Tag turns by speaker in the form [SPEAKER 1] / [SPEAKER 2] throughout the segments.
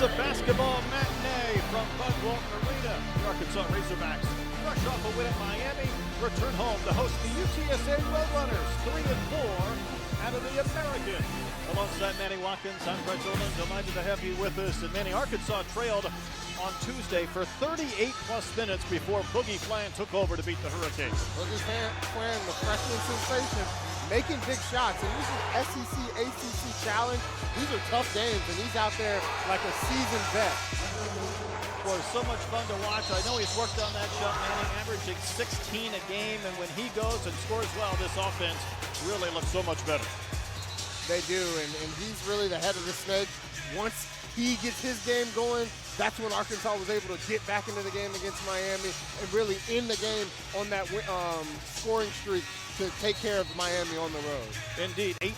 [SPEAKER 1] UTSA Basketball matinee from Bud Walton Arena. The Arkansas Razorbacks, fresh off a win at Miami, return home to host the UTSA Roadrunners, 3-4 out of the American. Alongside Manny Watkins, I'm Brett Olin, delighted to have you with us. And Manny, Arkansas trailed on Tuesday for 38-plus minutes before Boogie Flan took over to beat the Hurricanes.
[SPEAKER 2] Boogie Flan, the freshman sensation, making big shots. And this is SEC, ACC challenge. These are tough games, and he's out there like a seasoned vet.
[SPEAKER 1] Boy, so much fun to watch. I know he's worked on that shot, Manning, averaging 16 a game. And when he goes and scores well, this offense really looks so much better.
[SPEAKER 2] They do, and he's really the head of the snake. Once he gets his game going, that's when Arkansas was able to get back into the game against Miami and really end the game on that scoring streak to take care of Miami on the road.
[SPEAKER 1] Indeed, 18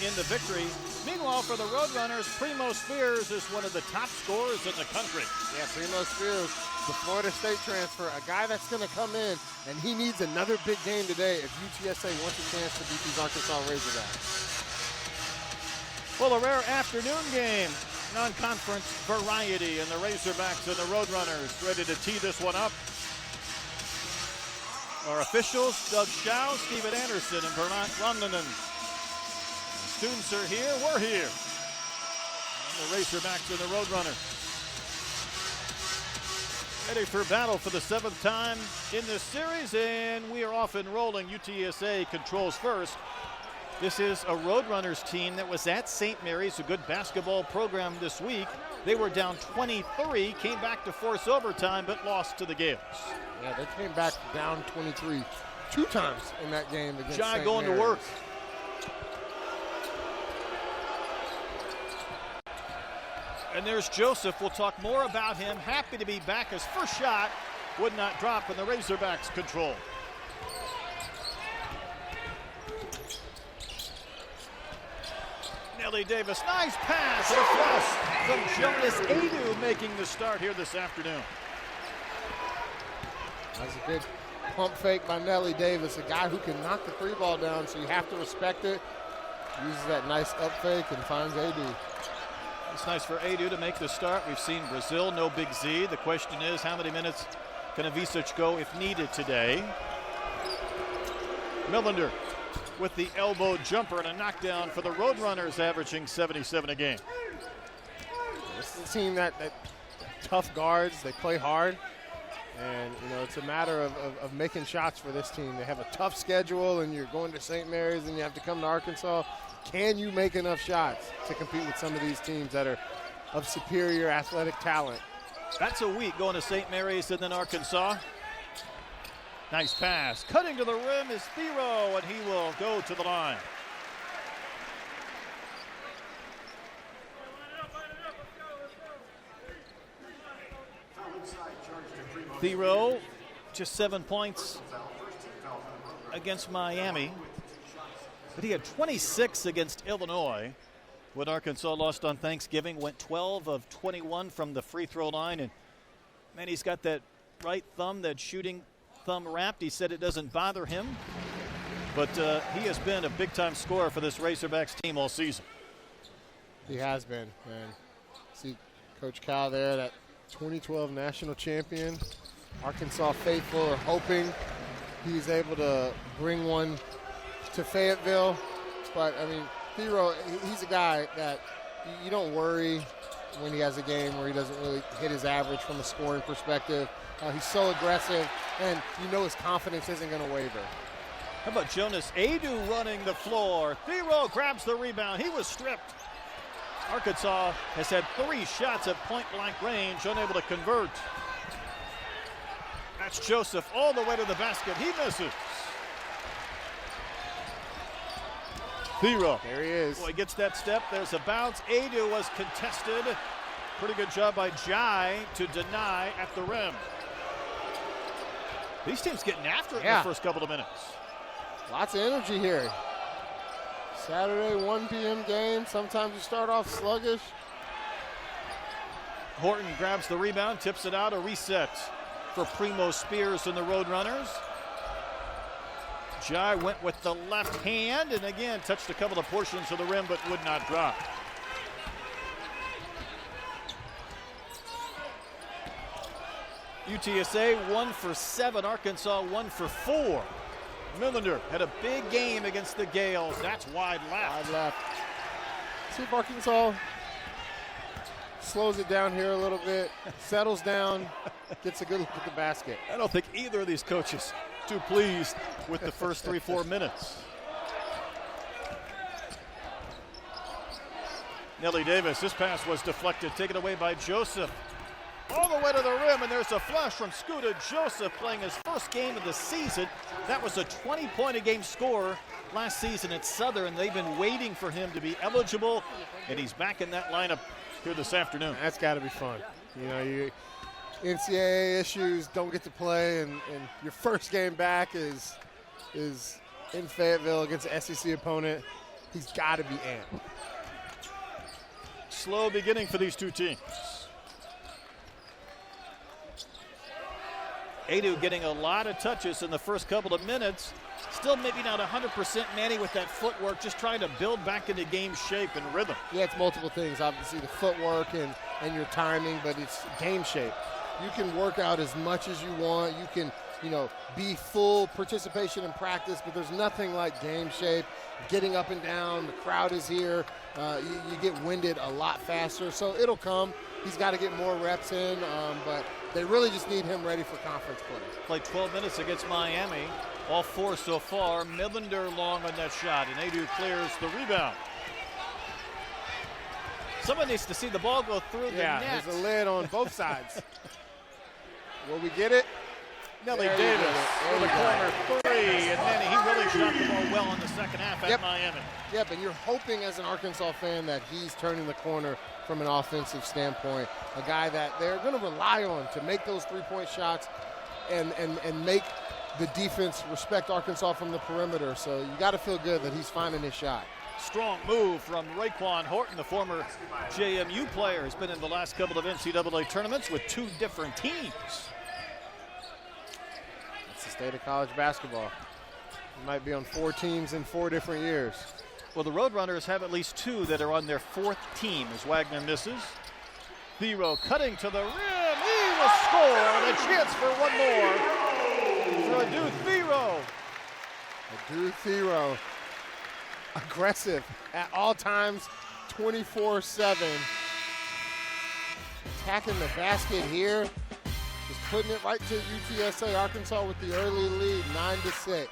[SPEAKER 1] in the victory. Meanwhile, for the Roadrunners, Primo Spears is one of the top scorers in the country.
[SPEAKER 2] Yeah, Primo Spears, the Florida State transfer, a guy that's going to come in, and he needs another big game today if UTSA wants a chance to beat these Arkansas Razorbacks.
[SPEAKER 1] Well, a rare afternoon game, non-conference variety, and the Razorbacks and the Roadrunners ready to tee this one up. Our officials, Doug Schau, Steven Anderson, and Vermont Rumlinen. Students are here, we're here. And the Razorbacks and the Roadrunners. Ready for battle for the 7th time in this series, and we are off and rolling. UTSA controls first. This is a Roadrunners team that was at St. Mary's, a good basketball program this week. They were down 23, came back to force overtime, but lost to the Gales.
[SPEAKER 2] Yeah, they came back down 23 two times in that game against
[SPEAKER 1] Jai
[SPEAKER 2] St.
[SPEAKER 1] going
[SPEAKER 2] Mary's.
[SPEAKER 1] to work. And there's Joseph. We'll talk more about him. Happy to be back. His first shot would not drop, and the Razorbacks control. Nellie Davis, nice pass and a flush from Jonas Adu making the start here this afternoon.
[SPEAKER 2] That's a good pump fake by Nellie Davis, a guy who can knock the three ball down, so you have to respect it. Uses that nice up fake and finds Adu.
[SPEAKER 1] It's nice for Adu to make the start. We've seen Brazil, no Big Z. The question is, how many minutes can Avicic go if needed today? Millender with the elbow jumper and a knockdown for the Roadrunners, averaging 77 a game.
[SPEAKER 2] This is a team that tough guards, they play hard, and you know it's a matter of making shots for this team. They have a tough schedule, and you're going to St. Mary's, and you have to come to Arkansas. Can you make enough shots to compete with some of these teams that are of superior athletic talent?
[SPEAKER 1] That's a week going to St. Mary's and then Arkansas. Nice pass. Cutting to the rim is Thero, and he will go to the line. Thero, just 7 points against Miami. But he had 26 against Illinois when Arkansas lost on Thanksgiving. Went 12 of 21 from the free throw line. And, man, he's got that right thumb, that shooting thumb wrapped. He said it doesn't bother him, but he has been a big-time scorer for this Razorbacks team all season.
[SPEAKER 2] He has been, man. See Coach Cal there, that 2012 national champion. Arkansas faithful are hoping he's able to bring one to Fayetteville. But, I mean, Thero, he's a guy that you don't worry when he has a game where he doesn't really hit his average from a scoring perspective. He's so aggressive, and you know his confidence isn't going to waver.
[SPEAKER 1] How about Jonas Adu running the floor? Thero grabs the rebound. He was stripped. Arkansas has had 3 shots at point-blank range, unable to convert. That's Joseph all the way to the basket. He misses. Thero.
[SPEAKER 2] There he is.
[SPEAKER 1] Boy, gets that step. There's a bounce. Adu was contested. Pretty good job by Jai to deny at the rim. These teams getting after it in the first couple of minutes.
[SPEAKER 2] Lots of energy here. Saturday, 1 p.m. game. Sometimes you start off sluggish.
[SPEAKER 1] Horton grabs the rebound, tips it out, a reset for Primo Spears and the Roadrunners. Jai went with the left hand and again touched a couple of portions of the rim but would not drop. UTSA 1 for 7, Arkansas 1 for 4. Millender had a big game against the Gales. That's wide left.
[SPEAKER 2] Wide left. See if Arkansas slows it down here a little bit, settles down, gets a good look at the basket.
[SPEAKER 1] I don't think either of these coaches too pleased with the first 3-4 minutes. Nelly Davis, his pass was deflected, taken away by Joseph. All the way to the rim, and there's a flash from Scooter Joseph playing his first game of the season. That was a 20-point-a-game scorer last season at Southern. They've been waiting for him to be eligible, and he's back in that lineup here this afternoon.
[SPEAKER 2] That's got to be fun. You know, NCAA issues, don't get to play, and your first game back is in Fayetteville against an SEC opponent. He's got to be amped.
[SPEAKER 1] Slow beginning for these two teams. Adu getting a lot of touches in the first couple of minutes. Still maybe not 100% Manny with that footwork, just trying to build back into game shape and rhythm.
[SPEAKER 2] Yeah, it's multiple things. Obviously the footwork and your timing, but it's game shape. You can work out as much as you want. You can, be full participation in practice, but there's nothing like game shape. Getting up and down, the crowd is here. You get winded a lot faster, so it'll come. He's got to get more reps in, but they really just need him ready for conference play.
[SPEAKER 1] Played 12 minutes against Miami, all 4 so far. Millender long on that shot, and Adu clears the rebound. Someone needs to see the ball go through the net.
[SPEAKER 2] Yeah, there's a lid on both sides. Will we get it?
[SPEAKER 1] Nelly Davis with a corner 3, and then he really shot the ball well in the second half at Miami.
[SPEAKER 2] Yep, and you're hoping as an Arkansas fan that he's turning the corner from an offensive standpoint. A guy that they're going to rely on to make those three-point shots and make the defense respect Arkansas from the perimeter. So you got to feel good that he's finding his shot.
[SPEAKER 1] Strong move from Raekwon Horton, the former JMU player, has been in the last couple of NCAA tournaments with 2 different teams.
[SPEAKER 2] That's the state of college basketball. You might be on 4 teams in 4 different years.
[SPEAKER 1] Well, the Roadrunners have at least 2 that are on their 4th team as Wagner misses. Thero cutting to the rim. He will score, and a chance for one more for Adu Thero.
[SPEAKER 2] Adu Thero, aggressive at all times, 24/7. Attacking the basket here. Just putting it right to UTSA. Arkansas with the early lead, 9-6.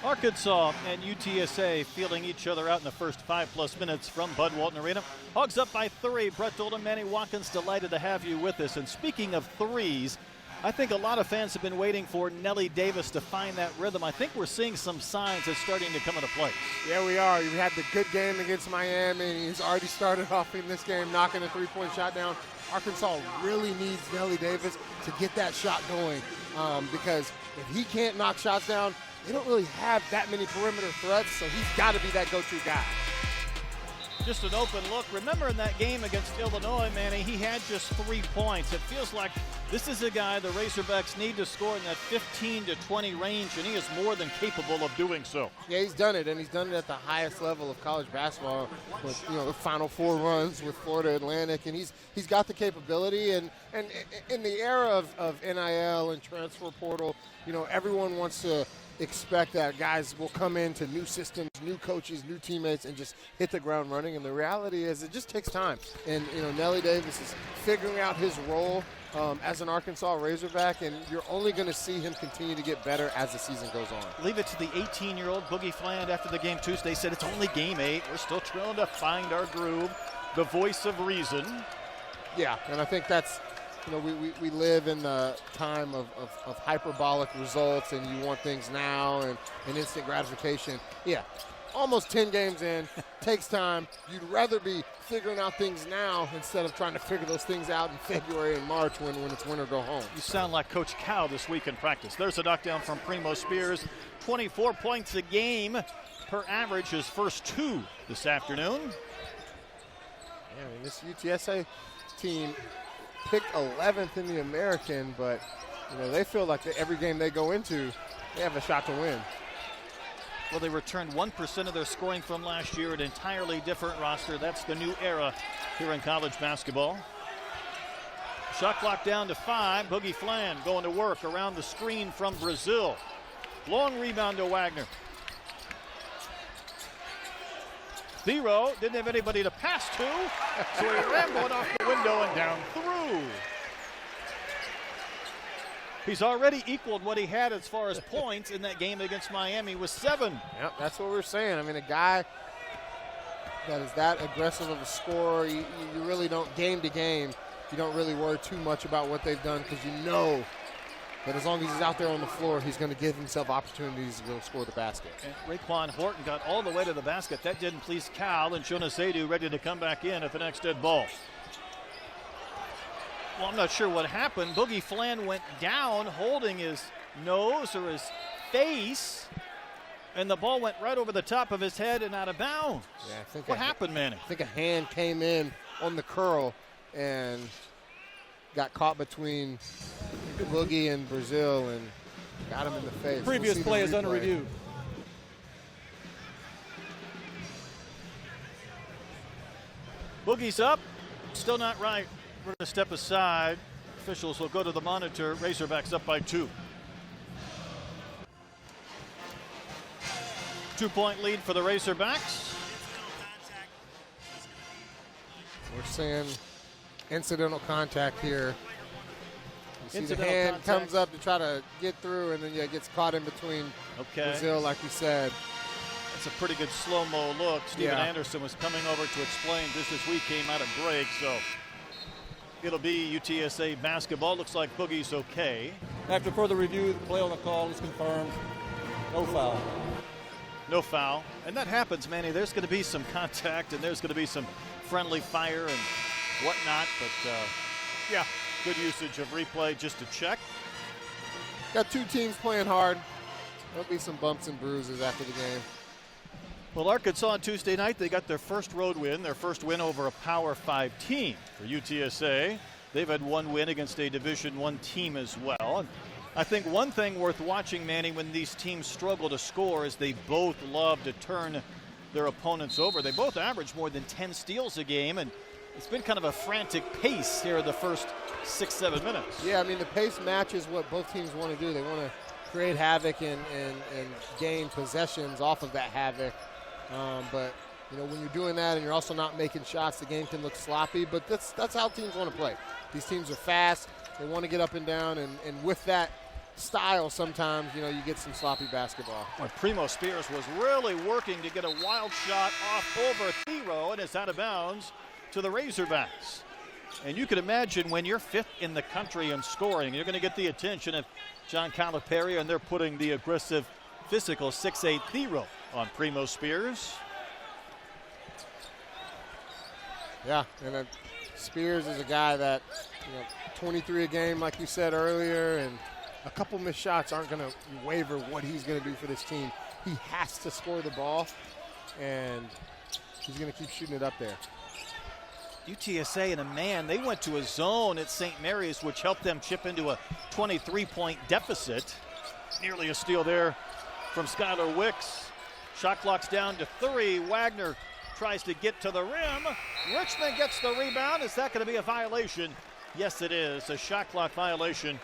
[SPEAKER 1] Arkansas and UTSA feeling each other out in the first 5+ minutes from Bud Walton Arena. Hogs up by 3. Brett Oldham, Manny Watkins, delighted to have you with us. And speaking of threes, I think a lot of fans have been waiting for Nelly Davis to find that rhythm. I think we're seeing some signs that's starting to come into place.
[SPEAKER 2] Yeah, we are. We had the good game against Miami, and he's already started off in this game knocking a three-point shot down. Arkansas really needs Nelly Davis to get that shot going because if he can't knock shots down, they don't really have that many perimeter threats, so he's got to be that go-to guy.
[SPEAKER 1] Just an open look. Remember in that game against Illinois, Manny, he had just 3 points. It feels like this is a guy the Razorbacks need to score in that 15 to 20 range, and he is more than capable of doing so.
[SPEAKER 2] Yeah, he's done it, and he's done it at the highest level of college basketball with, the Final Four runs with Florida Atlantic, and he's got the capability. And in the era of NIL and transfer portal, everyone wants to expect that guys will come into new systems, new coaches, new teammates, and just hit the ground running. And the reality is it just takes time. And, Nelly Davis is figuring out his role as an Arkansas Razorback, and you're only going to see him continue to get better as the season goes on.
[SPEAKER 1] Leave it to the 18-year-old Boogie Fland after the game Tuesday. Said it's only game 8. We're still trying to find our groove. The voice of reason.
[SPEAKER 2] Yeah, and I think that's, we live in the time of hyperbolic results, and you want things now and instant gratification. Yeah, almost 10 games in, takes time. You'd rather be figuring out things now instead of trying to figure those things out in February and March when it's win or go home.
[SPEAKER 1] You sound like Coach Cow this week in practice. There's a knockdown from Primo Spears. 24 points a game per average, his first 2 this afternoon.
[SPEAKER 2] Yeah, this UTSA team picked 11th in the American, but they feel like every game they go into, they have a shot to win.
[SPEAKER 1] Well, they returned 1% of their scoring from last year, an entirely different roster. That's the new era here in college basketball. Shot clock down to 5. Boogie Flan going to work around the screen from Brazil. Long rebound to Wagner. Thero didn't have anybody to pass to, so he rambled off the window and down through. He's already equaled what he had as far as points in that game against Miami with 7.
[SPEAKER 2] Yep, that's what we're saying. I mean, a guy that is that aggressive of a scorer, you really don't, game to game, you don't really worry too much about what they've done because you know that as long as he's out there on the floor, he's going to give himself opportunities to go score the basket.
[SPEAKER 1] And Raekwon Horton got all the way to the basket. That didn't please Cal, and Jonas Sadu ready to come back in at the next dead ball. Well, I'm not sure what happened. Boogie Flan went down holding his nose or his face, and the ball went right over the top of his head and out of bounds.
[SPEAKER 2] Yeah, I think
[SPEAKER 1] what happened, Manny?
[SPEAKER 2] I think a hand came in on the curl and got caught between Boogie and Brazil and got him in the face.
[SPEAKER 3] Previous play is under review.
[SPEAKER 1] Boogie's up, still not right. We're going to step aside. Officials will go to the monitor. Razorbacks up by 2. 2-point lead for the Razorbacks.
[SPEAKER 2] We're saying incidental contact here. You see
[SPEAKER 1] Incidental
[SPEAKER 2] the hand
[SPEAKER 1] contact.
[SPEAKER 2] comes up to try to get through, and then gets caught in between Brazil, like you said.
[SPEAKER 1] That's a pretty good slow-mo look. Steven Anderson was coming over to explain just as we came out of break, so it'll be UTSA basketball. Looks like Boogie's okay.
[SPEAKER 3] After further review, the play on the call is confirmed. No foul.
[SPEAKER 1] No foul. And that happens, Manny. There's going to be some contact, and there's going to be some friendly fire and whatnot. But, yeah, good usage of replay just to check.
[SPEAKER 2] Got 2 teams playing hard. There'll be some bumps and bruises after the game.
[SPEAKER 1] Well, Arkansas on Tuesday night, they got their first road win, their first win over a Power 5 team. For UTSA, they've had 1 win against a Division I team as well. And I think one thing worth watching, Manny, when these teams struggle to score is they both love to turn their opponents over. They both average more than 10 steals a game, and it's been kind of a frantic pace here the first 6-7 minutes.
[SPEAKER 2] Yeah, I mean, the pace matches what both teams want to do. They want to create havoc and gain possessions off of that havoc. But, when you're doing that and you're also not making shots, the game can look sloppy. But that's how teams want to play. These teams are fast. They want to get up and down. And with that style, sometimes, you get some sloppy basketball.
[SPEAKER 1] Well, Primo Spears was really working to get a wild shot off over Thero, and it's out of bounds to the Razorbacks. And you can imagine when you're 5th in the country in scoring, you're going to get the attention of John Calipari, and they're putting the aggressive, physical 6'8" Thero on Primo Spears.
[SPEAKER 2] Yeah, and Spears is a guy that, 23 a game, like you said earlier, and a couple missed shots aren't going to waver what he's going to do for this team. He has to score the ball, and he's going to keep shooting it up there.
[SPEAKER 1] UTSA in a man, they went to a zone at St. Mary's, which helped them chip into a 23-point deficit. Nearly a steal there from Skylar Wicks. Shot clock's down to 3. Wagner tries to get to the rim. Richmond gets the rebound. Is that going to be a violation? Yes, it is. A shot clock violation.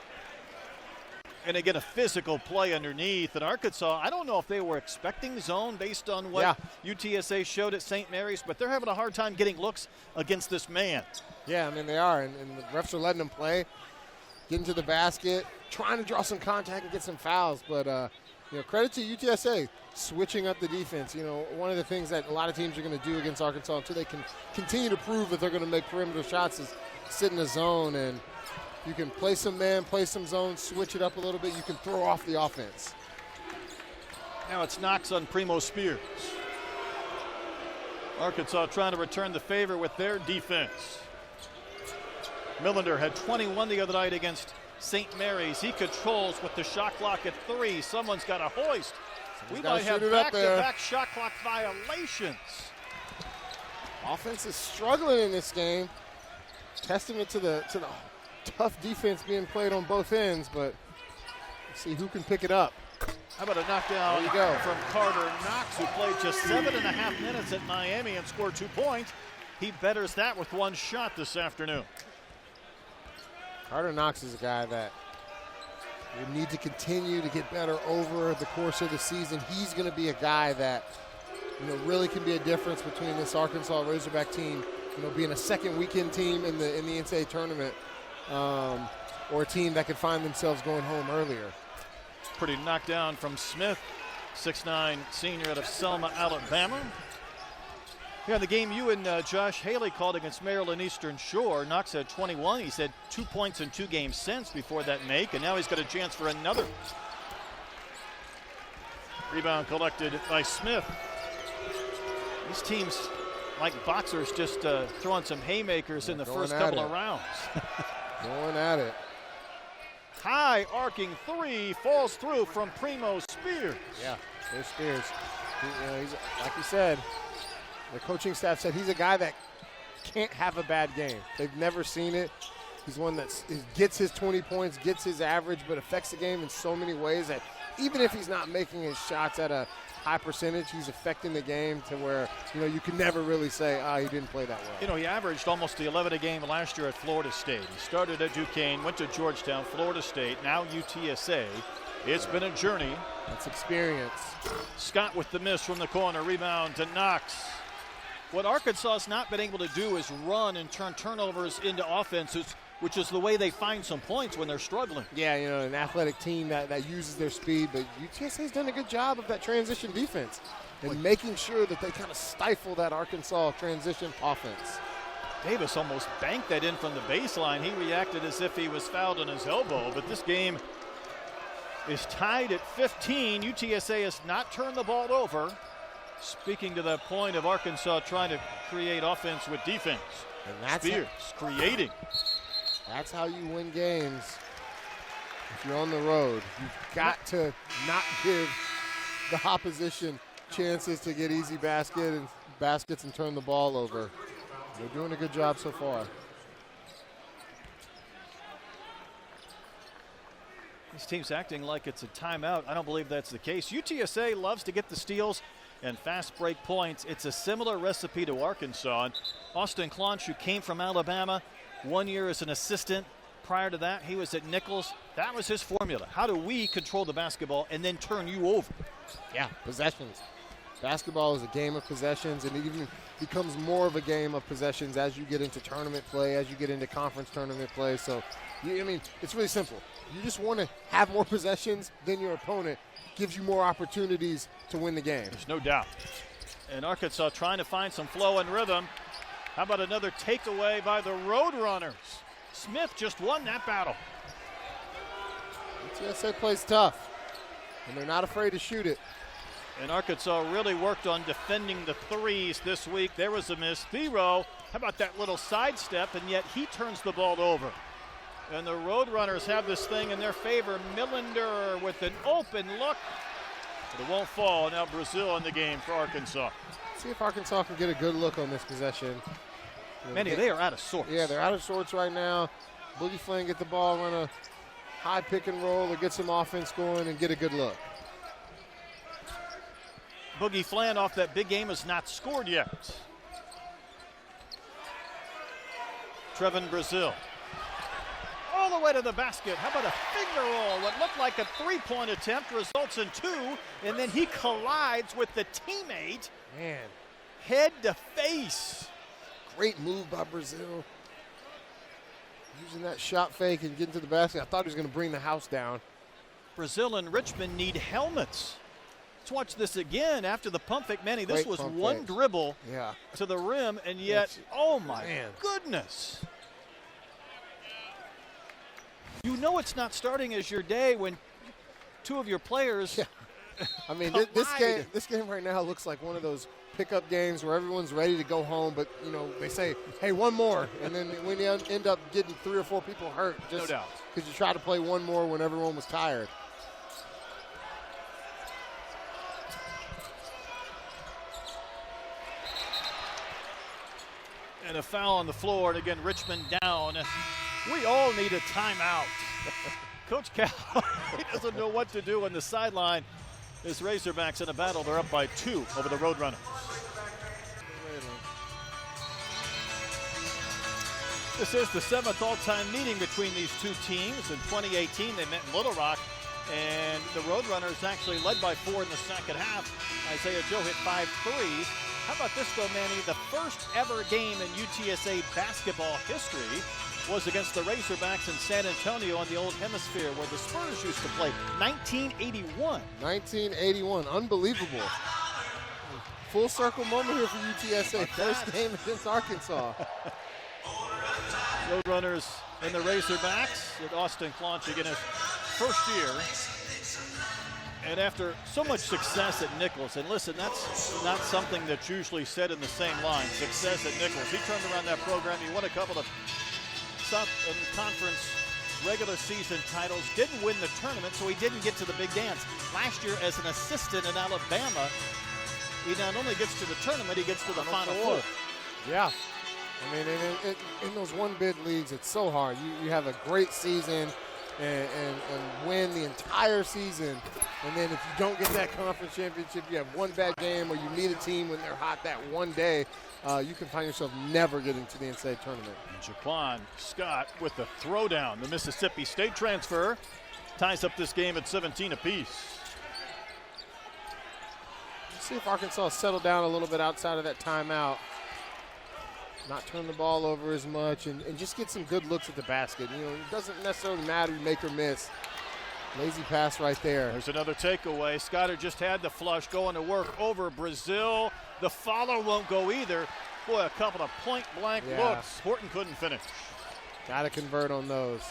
[SPEAKER 1] And again, a physical play underneath. And Arkansas, I don't know if they were expecting zone based on what UTSA showed at St. Mary's, but they're having a hard time getting looks against this man.
[SPEAKER 2] Yeah, I mean, they are. And the refs are letting them play, getting to the basket, trying to draw some contact and get some fouls. But, credit to UTSA, switching up the defense. One of the things that a lot of teams are going to do against Arkansas until they can continue to prove that they're going to make perimeter shots is sit in the zone, and you can play some man, play some zone, switch it up a little bit. You can throw off the offense.
[SPEAKER 1] Now it's Knox on Primo Spears. Arkansas trying to return the favor with their defense. Millender had 21 the other night against St. Mary's. He controls with the shot clock at 3. Someone's got a hoist. We might have back-to-back shot clock violations.
[SPEAKER 2] Offense is struggling in this game. Testament to the tough defense being played on both ends, but let's see who can pick it up.
[SPEAKER 1] How about a knockdown
[SPEAKER 2] There you go.
[SPEAKER 1] from Carter Knox, who played just 7.5 minutes at Miami and scored 2 points. He betters that with 1 shot this afternoon.
[SPEAKER 2] Carter Knox is a guy that will need to continue to get better over the course of the season. He's going to be a guy that, really can be a difference between this Arkansas Razorback team, being a second weekend team in the NCAA tournament, or a team that could find themselves going home earlier.
[SPEAKER 1] Pretty knockdown from Smith, 6'9" senior out of Selma, Alabama. Yeah, the game you and Josh Haley called against Maryland Eastern Shore, Knox had 21. He's had 2 points in 2 games since before that make, and now he's got a chance for another. Rebound collected by Smith. These teams, like boxers, just throwing some haymakers in the first couple of rounds.
[SPEAKER 2] Going at it.
[SPEAKER 1] High arcing 3 falls through from Primo Spears.
[SPEAKER 2] Yeah, there's Spears. He's, like you said, the coaching staff said he's a guy that can't have a bad game. They've never seen it. He's one that gets his 20 points, gets his average, but affects the game in so many ways that even if he's not making his shots at a high percentage, he's affecting the game to where, you can never really say, he didn't play that well.
[SPEAKER 1] He averaged almost 11 a game last year at Florida State. He started at Duquesne, went to Georgetown, Florida State, now UTSA. It's been a journey.
[SPEAKER 2] That's experience.
[SPEAKER 1] Scott with the miss from the corner, rebound to Knox. What Arkansas has not been able to do is run and turn turnovers into offenses, which is the way they find some points when they're struggling.
[SPEAKER 2] Yeah, an athletic team that uses their speed, but UTSA's done a good job of that transition defense and making sure that they kind of stifle that Arkansas transition offense.
[SPEAKER 1] Davis almost banked that in from the baseline. He reacted as if he was fouled on his elbow, but this game is tied at 15. UTSA has not turned the ball over. Speaking to the point of Arkansas trying to create offense with defense.
[SPEAKER 2] And that's
[SPEAKER 1] Spears creating.
[SPEAKER 2] That's how you win games. If you're on the road, you've got to not give the opposition chances to get easy baskets and turn the ball over. They're doing a good job so far.
[SPEAKER 1] This team's acting like it's a timeout. I don't believe that's the case. UTSA loves to get the steals and fast break points. It's a similar recipe to Arkansas. And Austin Clonch, who came from Alabama, 1 year as an assistant. Prior to that, he was at Nichols. That was his formula. How do we control the basketball and then turn you over?
[SPEAKER 2] Yeah, possessions. Basketball is a game of possessions, and it even becomes more of a game of possessions as you get into tournament play, as you get into conference tournament play. So, it's really simple. You just want to have more possessions than your opponent. Gives you more opportunities to win the game.
[SPEAKER 1] There's no doubt. And Arkansas trying to find some flow and rhythm. How about another takeaway by the Roadrunners? Smith just won that battle.
[SPEAKER 2] UTSA plays tough, and they're not afraid to shoot it.
[SPEAKER 1] And Arkansas really worked on defending the threes this week. There was a miss. Thero, how about that little sidestep, and yet he turns the ball over. And the Roadrunners have this thing in their favor. Millender with an open look. But it won't fall. Now Brazil in the game for Arkansas.
[SPEAKER 2] See if Arkansas can get a good look on this possession.
[SPEAKER 1] Manny, they are out of sorts.
[SPEAKER 2] Yeah, they're out of sorts right now. Boogie Flynn get the ball, run a high pick and roll, or get some offense going and get a good look.
[SPEAKER 1] Boogie Flan off that big game has not scored yet. Trevin Brazil. All the way to the basket. How about a finger roll? What looked like a three-point attempt results in 2, and then he collides with the teammate.
[SPEAKER 2] Man.
[SPEAKER 1] Head to face.
[SPEAKER 2] Great move by Brazil. Using that shot fake and getting to the basket. I thought he was going to bring the house down.
[SPEAKER 1] Brazil and Richmond need helmets. Let's watch this again after the pump fake. Manny, this was one dribble to the rim, and yet, oh my goodness. You know it's not starting as your day when two of your players
[SPEAKER 2] I mean, this game right now looks like one of those pickup games where everyone's ready to go home, but, they say, hey, one more. And then when you end up getting 3 or 4 people hurt just because you try to play one more when everyone was tired.
[SPEAKER 1] And a foul on the floor, and again, Richmond down. We all need a timeout. Coach Cal, he doesn't know what to do on the sideline. His Razorbacks in a battle. They're up by 2 over the Roadrunners. This is the 7th all-time meeting between these two teams. In 2018, they met in Little Rock, and the Roadrunners actually led by 4 in the second half. Isaiah Joe hit 5 threes. How about this, though, Manny? The first ever game in UTSA basketball history was against the Razorbacks in San Antonio on the Old Hemisphere, where the Spurs used to play. 1981.
[SPEAKER 2] 1981. Unbelievable. Full circle moment here for UTSA. First game against Arkansas.
[SPEAKER 1] Roadrunners and the Razorbacks at Austin Clonchig in his first year. And after so much success at Nichols, and listen, that's not something that's usually said in the same line, success at Nichols. He turned around that program. He won a couple of South Conference regular season titles, didn't win the tournament, so he didn't get to the big dance. Last year as an assistant in Alabama, he not only gets to the tournament, he gets to the Final Four.
[SPEAKER 2] Yeah. I mean, in those one-bid leagues, it's so hard. You have a great season and win the entire season, and then if you don't get that conference championship, you have one bad game or you meet a team when they're hot that one day, you can find yourself never getting to the NCAA tournament.
[SPEAKER 1] Jaquan Scott with the throwdown. The Mississippi State transfer ties up this game at 17 apiece.
[SPEAKER 2] Let's see if Arkansas settled down a little bit outside of that timeout. Not turn the ball over as much and just get some good looks at the basket. You know, it doesn't necessarily matter you make or miss. Lazy pass right there.
[SPEAKER 1] There's another takeaway. Scotter just had the flush going to work over Brazil. The follow won't go either. Boy, a couple of point-blank looks. Horton couldn't finish.
[SPEAKER 2] Got to convert on those.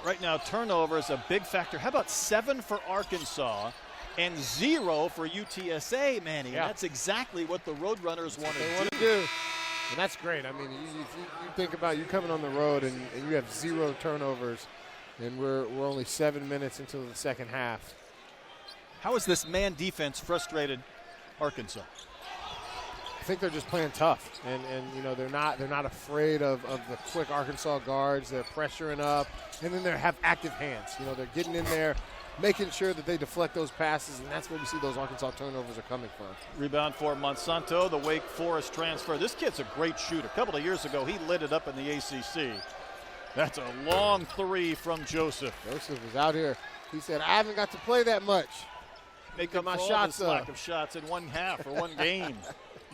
[SPEAKER 1] Right now, turnover is a big factor. How about 7 for Arkansas and 0 for UTSA, Manny?
[SPEAKER 2] Yeah.
[SPEAKER 1] That's exactly what the Roadrunners want to
[SPEAKER 2] do. And that's great. I mean, you think about you coming on the road and you have 0 turnovers, and we're only 7 minutes into the second half.
[SPEAKER 1] How has this man defense frustrated Arkansas?
[SPEAKER 2] I think they're just playing tough, and you know they're not afraid of the quick Arkansas guards. They're pressuring up, and then they have active hands. You know, they're getting in there, making sure that they deflect those passes, and that's where we see those Arkansas turnovers are coming from. Rebound
[SPEAKER 1] for Monsanto, the Wake Forest transfer. This kid's a great shooter. A couple of years ago, he lit it up in the ACC. That's a long 3 from Joseph.
[SPEAKER 2] Joseph is out here. He said, I haven't got to play that much.
[SPEAKER 1] Make up my shots up. Lack of shots in one half or one game.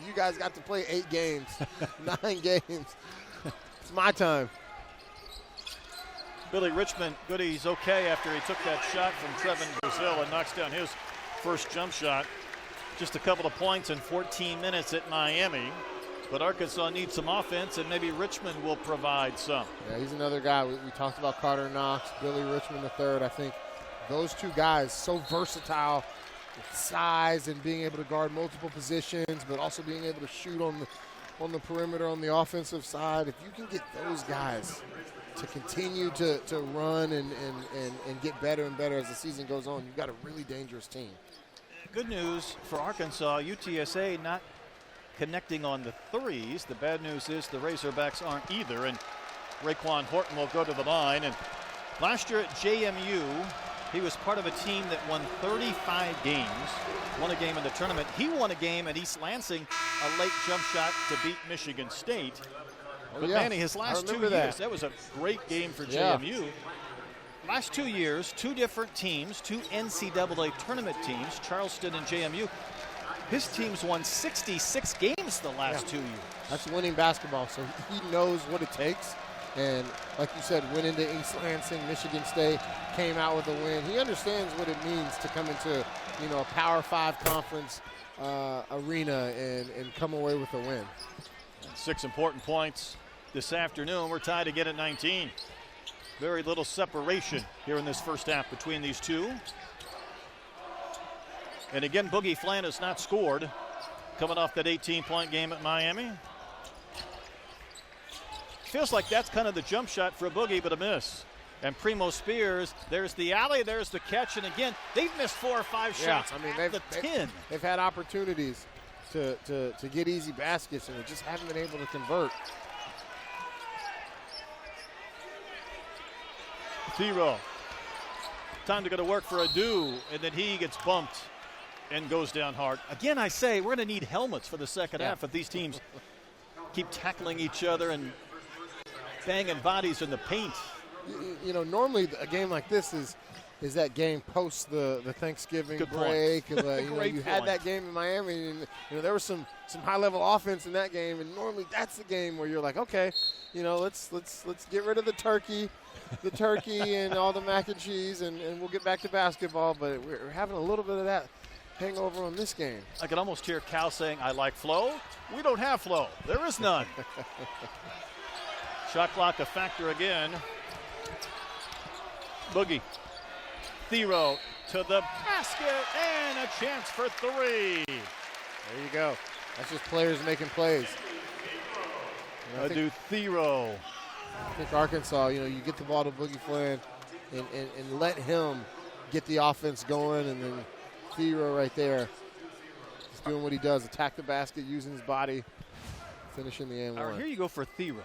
[SPEAKER 2] You guys got to play 8 games, 9 games. It's my time.
[SPEAKER 1] Billy Richmond, good, he's okay after he took that shot from Trevin Brazil and knocks down his first jump shot. Just a couple of points in 14 minutes at Miami. But Arkansas needs some offense, and maybe Richmond will provide some.
[SPEAKER 2] Yeah, he's another guy. We talked about Carter Knox, Billy Richmond III. I think those two guys, so versatile with size and being able to guard multiple positions, but also being able to shoot on the perimeter on the offensive side. If you can get those guys to continue to run and get better and better as the season goes on, you've got a really dangerous team.
[SPEAKER 1] Good news for Arkansas, UTSA not connecting on the threes. The bad news is the Razorbacks aren't either, and Raquan Horton will go to the line. And last year at JMU, he was part of a team that won 35 games, won a game in the tournament. He won a game at East Lansing, a late jump shot to beat Michigan State. But Manny, his last 2 years, that was a great game for JMU. Last 2 years, 2 different teams, 2 NCAA tournament teams, Charleston and JMU. His team's won 66 games the last 2 years.
[SPEAKER 2] That's winning basketball, so he knows what it takes. And like you said, went into East Lansing, Michigan State, came out with a win. He understands what it means to come into, you know, a Power 5 conference arena and come away with a win.
[SPEAKER 1] 6 important points this afternoon. We're tied again at 19. Very little separation here in this first half between these two. And again, Boogie Flan has not scored, coming off that 18-point game at Miami. Feels like that's kind of the jump shot for a Boogie, but a miss. And Primo Spears, there's the alley, there's the catch, and again, they've missed 4 or 5 shots.
[SPEAKER 2] I mean, they've had opportunities to get easy baskets, and they just haven't been able to convert.
[SPEAKER 1] Zero. Time to go to work for Adu, and then he gets bumped and goes down hard. Again, I say we're going to need helmets for the second half if these teams keep tackling each other and banging bodies in the paint.
[SPEAKER 2] You know, normally a game like this is that game post the Thanksgiving break. You had that game in Miami, and there was some high-level offense in that game, and normally that's the game where you're like, okay, let's get rid of the turkey and all the mac and cheese, and we'll get back to basketball. But we're having a little bit of that hangover on this game.
[SPEAKER 1] I can almost hear Cal saying, I like flow. We don't have flow. There is none. Shot clock a factor again. Boogie. Thero to the basket and a chance for three.
[SPEAKER 2] There you go. That's just players making plays.
[SPEAKER 1] Adu Thero.
[SPEAKER 2] I think Arkansas, you get the ball to Boogie Flynn and let him get the offense going, and then Thero right there is doing what he does, attack the basket, using his body, finishing the and one.
[SPEAKER 1] All right, here you go for Thero.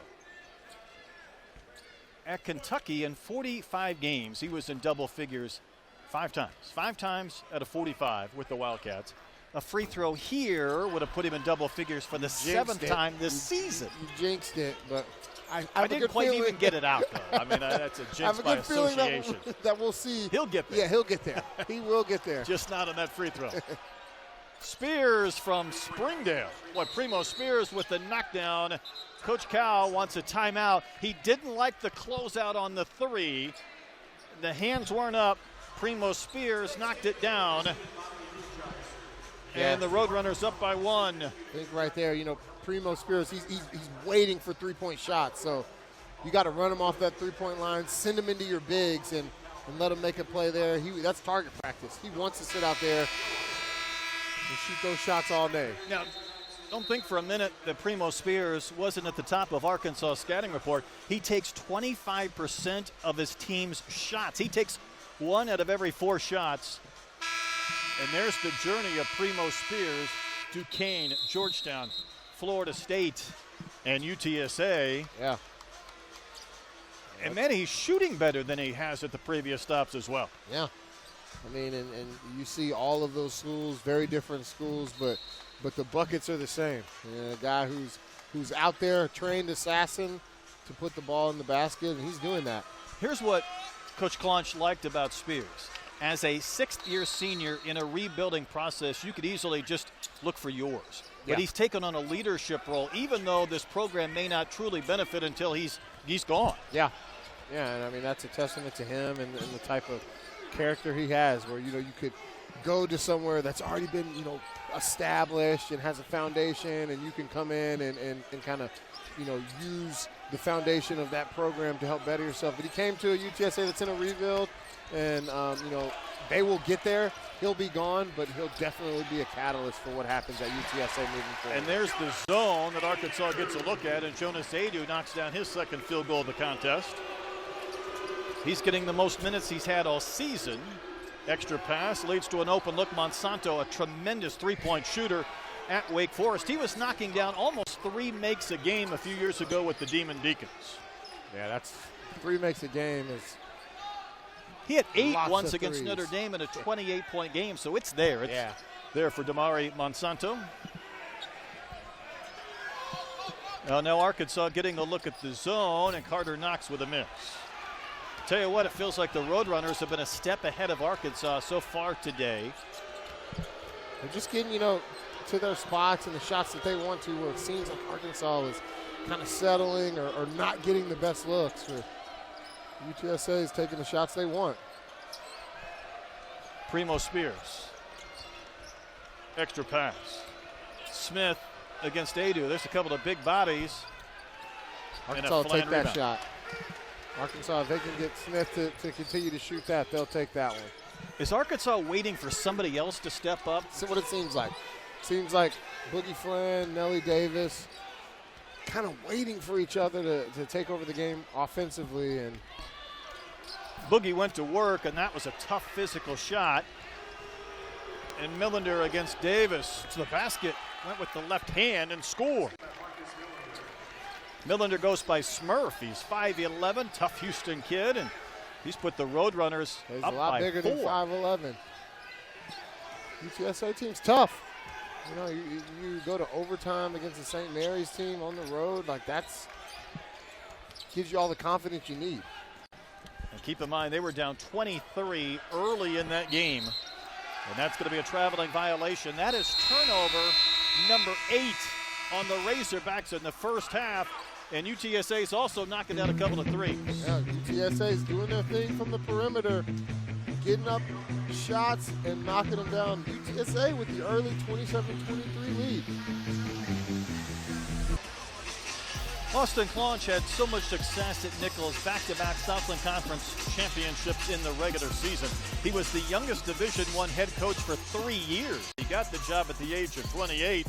[SPEAKER 1] At Kentucky, in 45 games, he was in double figures 5 times. 5 times out of 45 with the Wildcats. A free throw here would have put him in double figures for the 7th time this season.
[SPEAKER 2] You jinxed it, but
[SPEAKER 1] I didn't quite even get it out, though. I mean, that's a jinx by association.
[SPEAKER 2] That we'll see.
[SPEAKER 1] He'll get there.
[SPEAKER 2] Yeah, he'll get there. He will get there.
[SPEAKER 1] Just not on that free throw. Spears from Springdale. Primo Spears with the knockdown. Coach Cal wants a timeout. He didn't like the closeout on the 3. The hands weren't up. Primo Spears knocked it down. And the Roadrunners up by 1.
[SPEAKER 2] I think right there, Primo Spears, he's waiting for three-point shots. So you got to run him off that three-point line, send him into your bigs, and let him make a play there. That's target practice. He wants to sit out there and shoot those shots all day.
[SPEAKER 1] Now, don't think for a minute that Primo Spears wasn't at the top of Arkansas' scouting report. He takes 25% of his team's shots. He takes 1 out of every 4 shots. And there's the journey of Primo Spears, Duquesne, Georgetown, Florida State, and UTSA.
[SPEAKER 2] Yeah.
[SPEAKER 1] And then he's shooting better than he has at the previous stops as well.
[SPEAKER 2] Yeah. I mean, and you see all of those schools, very different schools, but the buckets are the same. A guy who's out there, trained assassin to put the ball in the basket, and he's doing that.
[SPEAKER 1] Here's what Coach Clonch liked about Spears. As a 6th-year senior in a rebuilding process, you could easily just look for yours. But he's taken on a leadership role, even though this program may not truly benefit until he's gone.
[SPEAKER 2] Yeah. Yeah, and I mean, that's a testament to him and the type of character he has, where, you could go to somewhere that's already been, established and has a foundation, and you can come in and kind of, use the foundation of that program to help better yourself. But he came to a UTSA that's in a rebuild, and, they will get there. He'll be gone, but he'll definitely be a catalyst for what happens at UTSA moving forward.
[SPEAKER 1] And there's the zone that Arkansas gets a look at, and Jonas Adu knocks down his 2nd field goal of the contest. He's getting the most minutes he's had all season. Extra pass leads to an open look. Monsanto, a tremendous 3-point shooter at Wake Forest. He was knocking down almost 3 makes a game a few years ago with the Demon Deacons.
[SPEAKER 2] Yeah, that's 3 makes a game is.
[SPEAKER 1] He had 8
[SPEAKER 2] lots
[SPEAKER 1] once
[SPEAKER 2] of
[SPEAKER 1] against
[SPEAKER 2] threes.
[SPEAKER 1] Notre Dame in a 28-point game, so it's there. It's there for Damari Monsanto. Now Arkansas getting a look at the zone, and Carter Knox with a miss. Tell you what, it feels like the Roadrunners have been a step ahead of Arkansas so far today.
[SPEAKER 2] They're just getting, to their spots and the shots that they want to, where it seems like Arkansas is kind of settling or not getting the best looks. Where UTSA is taking the shots they want.
[SPEAKER 1] Primo Spears. Extra pass. Smith against Adu. There's a couple of big bodies.
[SPEAKER 2] Arkansas will take that shot. Arkansas, if they can get Smith to continue to shoot that, they'll take that one.
[SPEAKER 1] Is Arkansas waiting for somebody else to step up?
[SPEAKER 2] That's what it seems like. Seems like Boogie Flynn, Nelly Davis, kind of waiting for each other to take over the game offensively. And
[SPEAKER 1] Boogie went to work, and that was a tough physical shot. And Millender against Davis to the basket, went with the left hand and scored. Millender goes by Smurf. He's 5'11", tough Houston kid, and He's put the Roadrunners
[SPEAKER 2] He's
[SPEAKER 1] up
[SPEAKER 2] a lot
[SPEAKER 1] by
[SPEAKER 2] bigger
[SPEAKER 1] 4.
[SPEAKER 2] than 5'11". UTSA team's tough. You know, you go to overtime against the St. Mary's team on the road, like that's gives you all the confidence you need.
[SPEAKER 1] And keep in mind, they were down 23 early in that game. And that's going to be a traveling violation. That is turnover number 8 on the Razorbacks in the first half. And UTSA is also knocking down a couple of threes.
[SPEAKER 2] Yeah, UTSA is doing their thing from the perimeter, getting up shots and knocking them down. UTSA with the early 27-23 lead.
[SPEAKER 1] Austin Claunch had so much success at Nichols, back-to-back Southland Conference championships in the regular season. He was the youngest Division I head coach for 3 years. He got the job at the age of 28,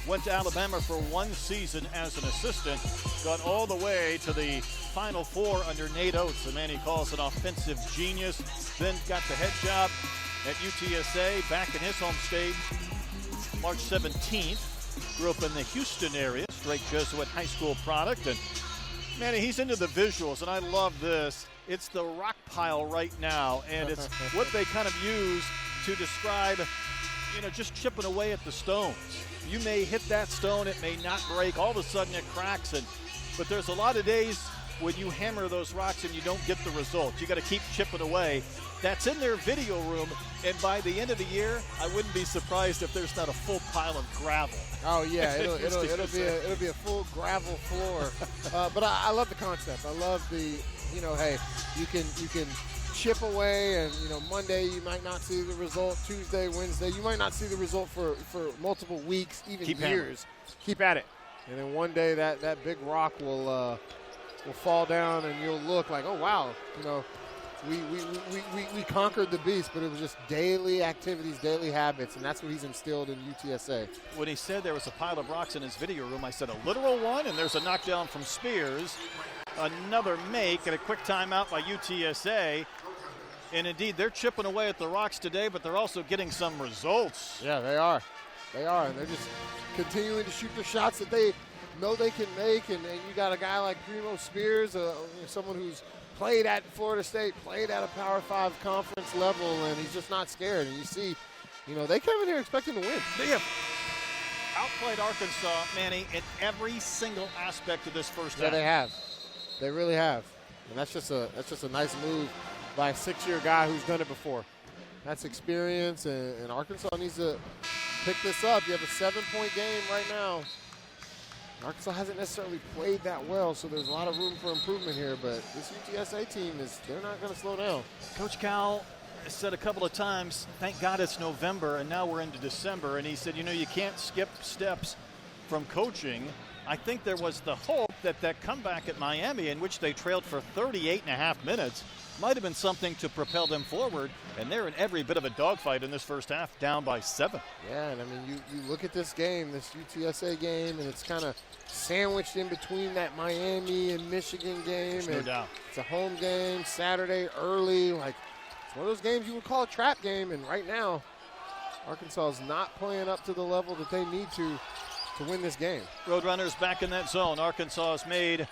[SPEAKER 1] went to Alabama for 1 season as an assistant, got all the way to the Final Four under Nate Oates, a man he calls an offensive genius, then got the head job at UTSA back in his home state March 17th. Grew up in the Houston area, straight Jesuit high school product. And, man, he's into the visuals, and I love this. It's the rock pile right now, and it's what they kind of use to describe, you know, just chipping away at the stones. You may hit that stone, it may not break. All of a sudden it cracks, but there's a lot of days when you hammer those rocks and you don't get the results. You got to keep chipping away. That's in their video room, and by the end of the year, I wouldn't be surprised if there's not a full pile of gravel.
[SPEAKER 2] Oh yeah, it'll be a full gravel floor. But I love the concept. I love the, you know, hey, you can chip away, and you know, Monday you might not see the result. Tuesday, Wednesday, you might not see the result for multiple weeks, even years.
[SPEAKER 1] Hammering.
[SPEAKER 2] Keep at it, and then one day that big rock will fall down, and you'll look like, oh wow, you know. We conquered the beast, but it was just daily activities, daily habits, and that's what he's instilled in UTSA.
[SPEAKER 1] When he said there was a pile of rocks in his video room, I said a literal one, and there's a knockdown from Spears. Another make and a quick timeout by UTSA. And indeed, they're chipping away at the rocks today, but they're also getting some results.
[SPEAKER 2] Yeah, they are. And they're just continuing to shoot the shots that they know they can make, and you got a guy like Primo Spears, someone who's played at Florida State, played at a Power 5 conference level, and he's just not scared. And you see, you know, they came in here expecting to win.
[SPEAKER 1] They have outplayed Arkansas, Manny, in every single aspect of this first half.
[SPEAKER 2] Yeah, they have. They really have. And that's just a nice move by a 6-year guy who's done it before. That's experience, and Arkansas needs to pick this up. You have a 7-point game right now. Arkansas hasn't necessarily played that well, so there's a lot of room for improvement here, but this UTSA team, they're not going to slow down.
[SPEAKER 1] Coach Cal said a couple of times, thank God it's November, and now we're into December, and he said, you know, you can't skip steps from coaching. I think there was the hope that comeback at Miami, in which they trailed for 38.5 minutes, might have been something to propel them forward, and they're in every bit of a dogfight in this first half, down by 7.
[SPEAKER 2] Yeah, and I mean, you look at this game, this UTSA game, and it's kind of sandwiched in between that Miami and Michigan game.
[SPEAKER 1] No doubt.
[SPEAKER 2] It's a home game, Saturday, early. Like, it's one of those games you would call a trap game, and right now, Arkansas is not playing up to the level that they need to win this game.
[SPEAKER 1] Roadrunners back in that zone. Arkansas has made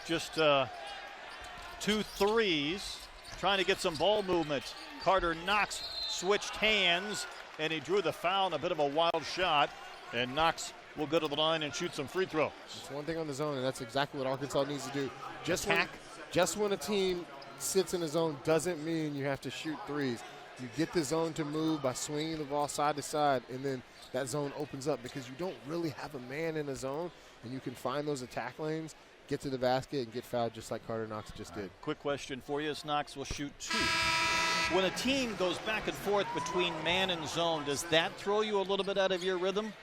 [SPEAKER 1] just 2 threes. Trying to get some ball movement. Carter Knox switched hands, and he drew the foul on a bit of a wild shot. And Knox will go to the line and shoot some free throws.
[SPEAKER 2] It's one thing on the zone, and that's exactly what Arkansas needs to do. Just when a team sits in the zone doesn't mean you have to shoot threes. You get the zone to move by swinging the ball side to side, and then that zone opens up because you don't really have a man in a zone, and you can find those attack lanes, get to the basket, and get fouled just like Carter Knox just did.
[SPEAKER 1] Quick question for you as Knox will shoot 2. When a team goes back and forth between man and zone, does that throw you a little bit out of your rhythm?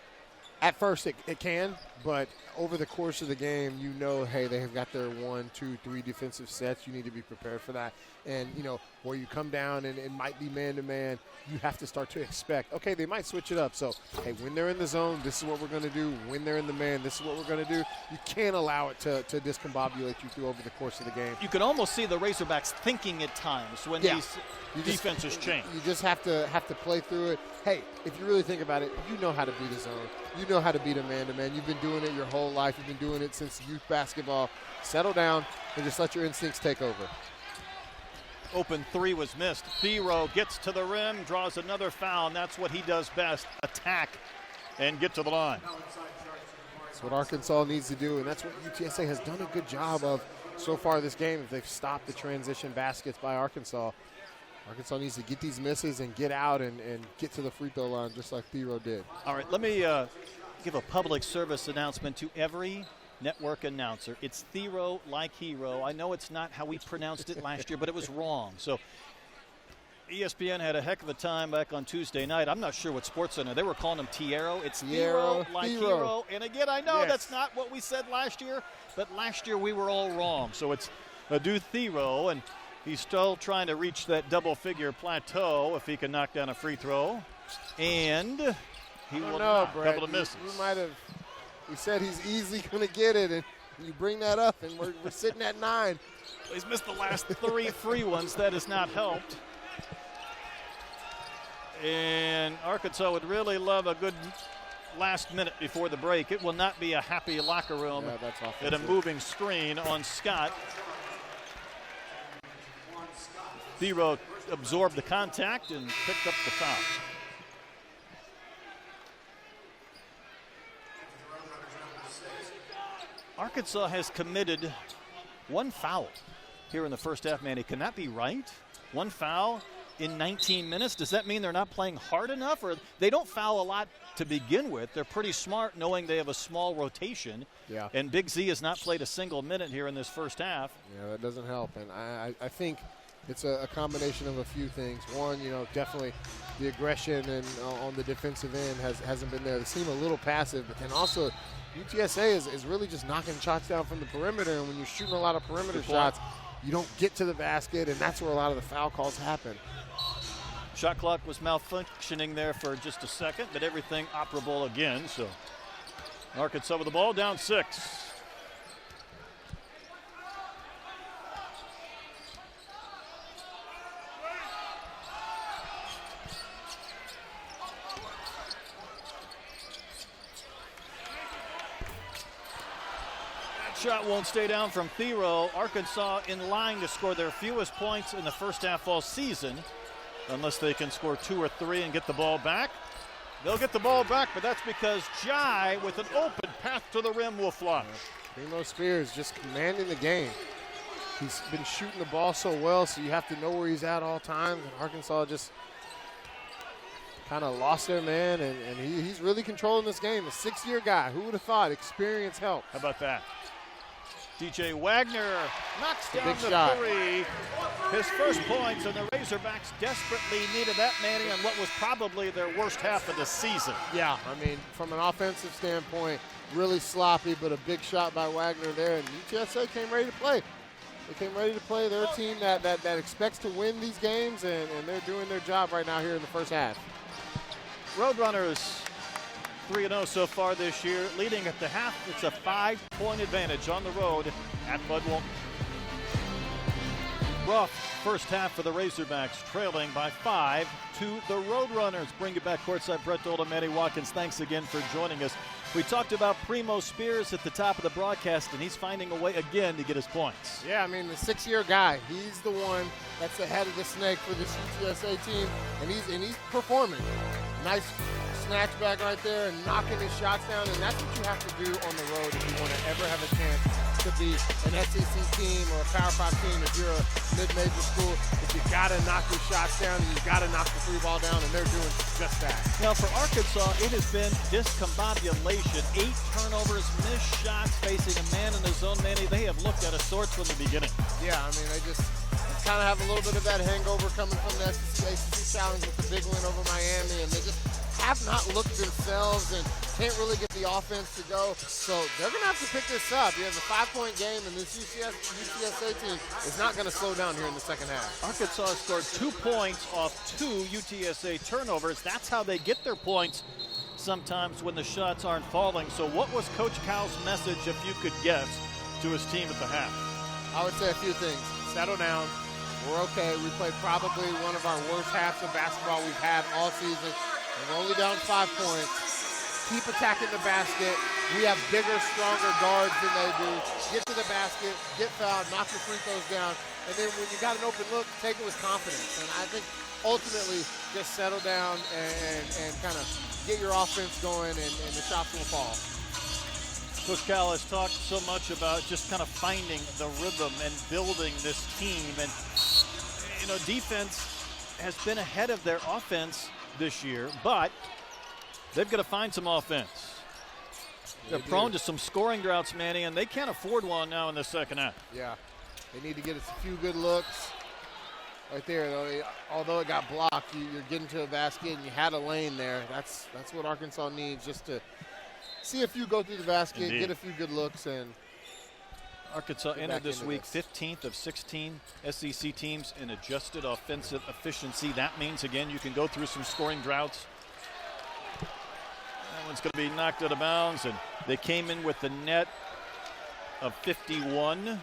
[SPEAKER 2] At first it can, but over the course of the game, you know, hey, they have got their 1, 2, 3 defensive sets. You need to be prepared for that. And, you know, where you come down and it might be man-to-man, you have to start to expect, okay, they might switch it up. So, hey, when they're in the zone, this is what we're going to do. When they're in the man, this is what we're going to do. You can't allow it to discombobulate you through over the course of the game.
[SPEAKER 1] You can almost see the Razorbacks thinking at times when these defenses change.
[SPEAKER 2] You just have to play through it. Hey, if you really think about it, you know how to beat a zone. You know how to beat a man-to-man. You've been doing it your whole life. You've been doing it since youth basketball. Settle down and just let your instincts take over.
[SPEAKER 1] open three was missed. Thero gets to the rim, draws another foul, and that's what he does best, attack and get to the line.
[SPEAKER 2] That's what Arkansas needs to do, and that's what UTSA has done a good job of so far this game. If they've stopped the transition baskets by Arkansas, Arkansas needs to get these misses and get out and get to the free throw line just like Thero did.
[SPEAKER 1] All right, let me give a public service announcement to every network announcer. It's Thero like hero. I know it's not how we pronounced it last year, but it was wrong. So ESPN had a heck of a time back on Tuesday night. I'm not sure what SportsCenter, they were calling him Tiero. It's Thero like hero. And again, I know that's not what we said last year, but last year we were all wrong. So it's Adu Thero, and he's still trying to reach that double-figure plateau if he can knock down a free throw. And he will not. A couple of misses.
[SPEAKER 2] We said he's easily going to get it, and you bring that up, and we're sitting at 9.
[SPEAKER 1] He's missed the last 3 free ones. That has not helped. And Arkansas would really love a good last minute before the break. It will not be a happy locker room at a moving screen on Scott. Thero absorbed the contact and picked up the foul. Arkansas has committed 1 foul here in the first half, Manny. Can that be right? 1 foul in 19 minutes? Does that mean they're not playing hard enough? Or they don't foul a lot to begin with. They're pretty smart knowing they have a small rotation.
[SPEAKER 2] Yeah.
[SPEAKER 1] And Big Z has not played a single minute here in this first half.
[SPEAKER 2] Yeah, that doesn't help. And I think it's a combination of a few things. One, definitely the aggression and on the defensive end hasn't been there. They seem a little passive, but then also UTSA is really just knocking shots down from the perimeter, and when you're shooting a lot of perimeter shots, you don't get to the basket, and that's where a lot of the foul calls happen.
[SPEAKER 1] Shot clock was malfunctioning there for just a second, but everything operable again. So Arkansas with the ball, down 6. Shot won't stay down from Thero. Arkansas in line to score their fewest points in the first half all season, unless they can score 2 or 3 and get the ball back. They'll get the ball back, but that's because Jai, with an open path to the rim, will flush.
[SPEAKER 2] Primo Spears just commanding the game. He's been shooting the ball so well, so you have to know where he's at all times. And Arkansas just kind of lost their man, and he's really controlling this game. A 6-year guy. Who would have thought? Experience helps.
[SPEAKER 1] How about that? DJ Wagner knocks down the
[SPEAKER 2] shot.
[SPEAKER 1] 3. His first points, and the Razorbacks desperately needed that, Manny, on what was probably their worst half of the season.
[SPEAKER 2] Yeah, I mean, from an offensive standpoint, really sloppy, but a big shot by Wagner there, and UTSA came ready to play. They came ready to play. They're a team that expects to win these games, and they're doing their job right now here in the first half.
[SPEAKER 1] Roadrunners 3-0 so far this year, leading at the half. It's a 5-point advantage on the road at Bud Walton. Rough first half for the Razorbacks, trailing by 5 to the Roadrunners. Bring it back courtside. Brett Dolan, Manny Watkins, thanks again for joining us. We talked about Primo Spears at the top of the broadcast, and he's finding a way again to get his points.
[SPEAKER 2] Yeah, I mean, the 6-year guy, he's the one that's the head of the snake for this UTSA team, and he's performing. Nice snatch back right there and knocking his shots down, and that's what you have to do on the road if you want to ever have a chance to be an SEC team or a Power 5 team. If you're a mid-major school, if you got to knock your shots down and you got to knock the 3-ball down, and they're doing just that.
[SPEAKER 1] Now for Arkansas, it has been discombobulation. 8 turnovers, missed shots, facing a man in the zone. Manny, they have looked out of sorts from the beginning.
[SPEAKER 2] Yeah, I mean, they just kind of have a little bit of that hangover coming from the ACC Challenge with the big win over Miami, and they just have not looked themselves and can't really get the offense to go. So they're going to have to pick this up. You have a 5-point game, and this UTSA team is not going to slow down here in the second half.
[SPEAKER 1] Arkansas scored 2 points off 2 UTSA turnovers. That's how they get their points sometimes when the shots aren't falling. So what was Coach Cal's message, if you could guess, to his team at the half?
[SPEAKER 2] I would say a few things. Settle down. We're okay. We played probably one of our worst halves of basketball we've had all season. We're only down 5 points. Keep attacking the basket. We have bigger, stronger guards than they do. Get to the basket, get fouled, knock your free throws down, And then when you got an open look, take it with confidence. And I think ultimately just settle down and kind of get your offense going, and the shots will fall.
[SPEAKER 1] Coach Cal has talked so much about just kind of finding the rhythm and building this team. And, you know, defense has been ahead of their offense this year, but they've got to find some offense. They're prone to some scoring droughts, Manny, and they can't afford one now in the second half.
[SPEAKER 2] Yeah, they need to get us a few good looks. Right there, though, although it got blocked, you're getting to a basket and you had a lane there. That's what Arkansas needs, just to see a few go through the basket, get a few good looks, and
[SPEAKER 1] Arkansas entered this week 15th of 16 SEC teams in adjusted offensive efficiency. That means, again, you can go through some scoring droughts. That one's going to be knocked out of bounds, and they came in with the net of 51.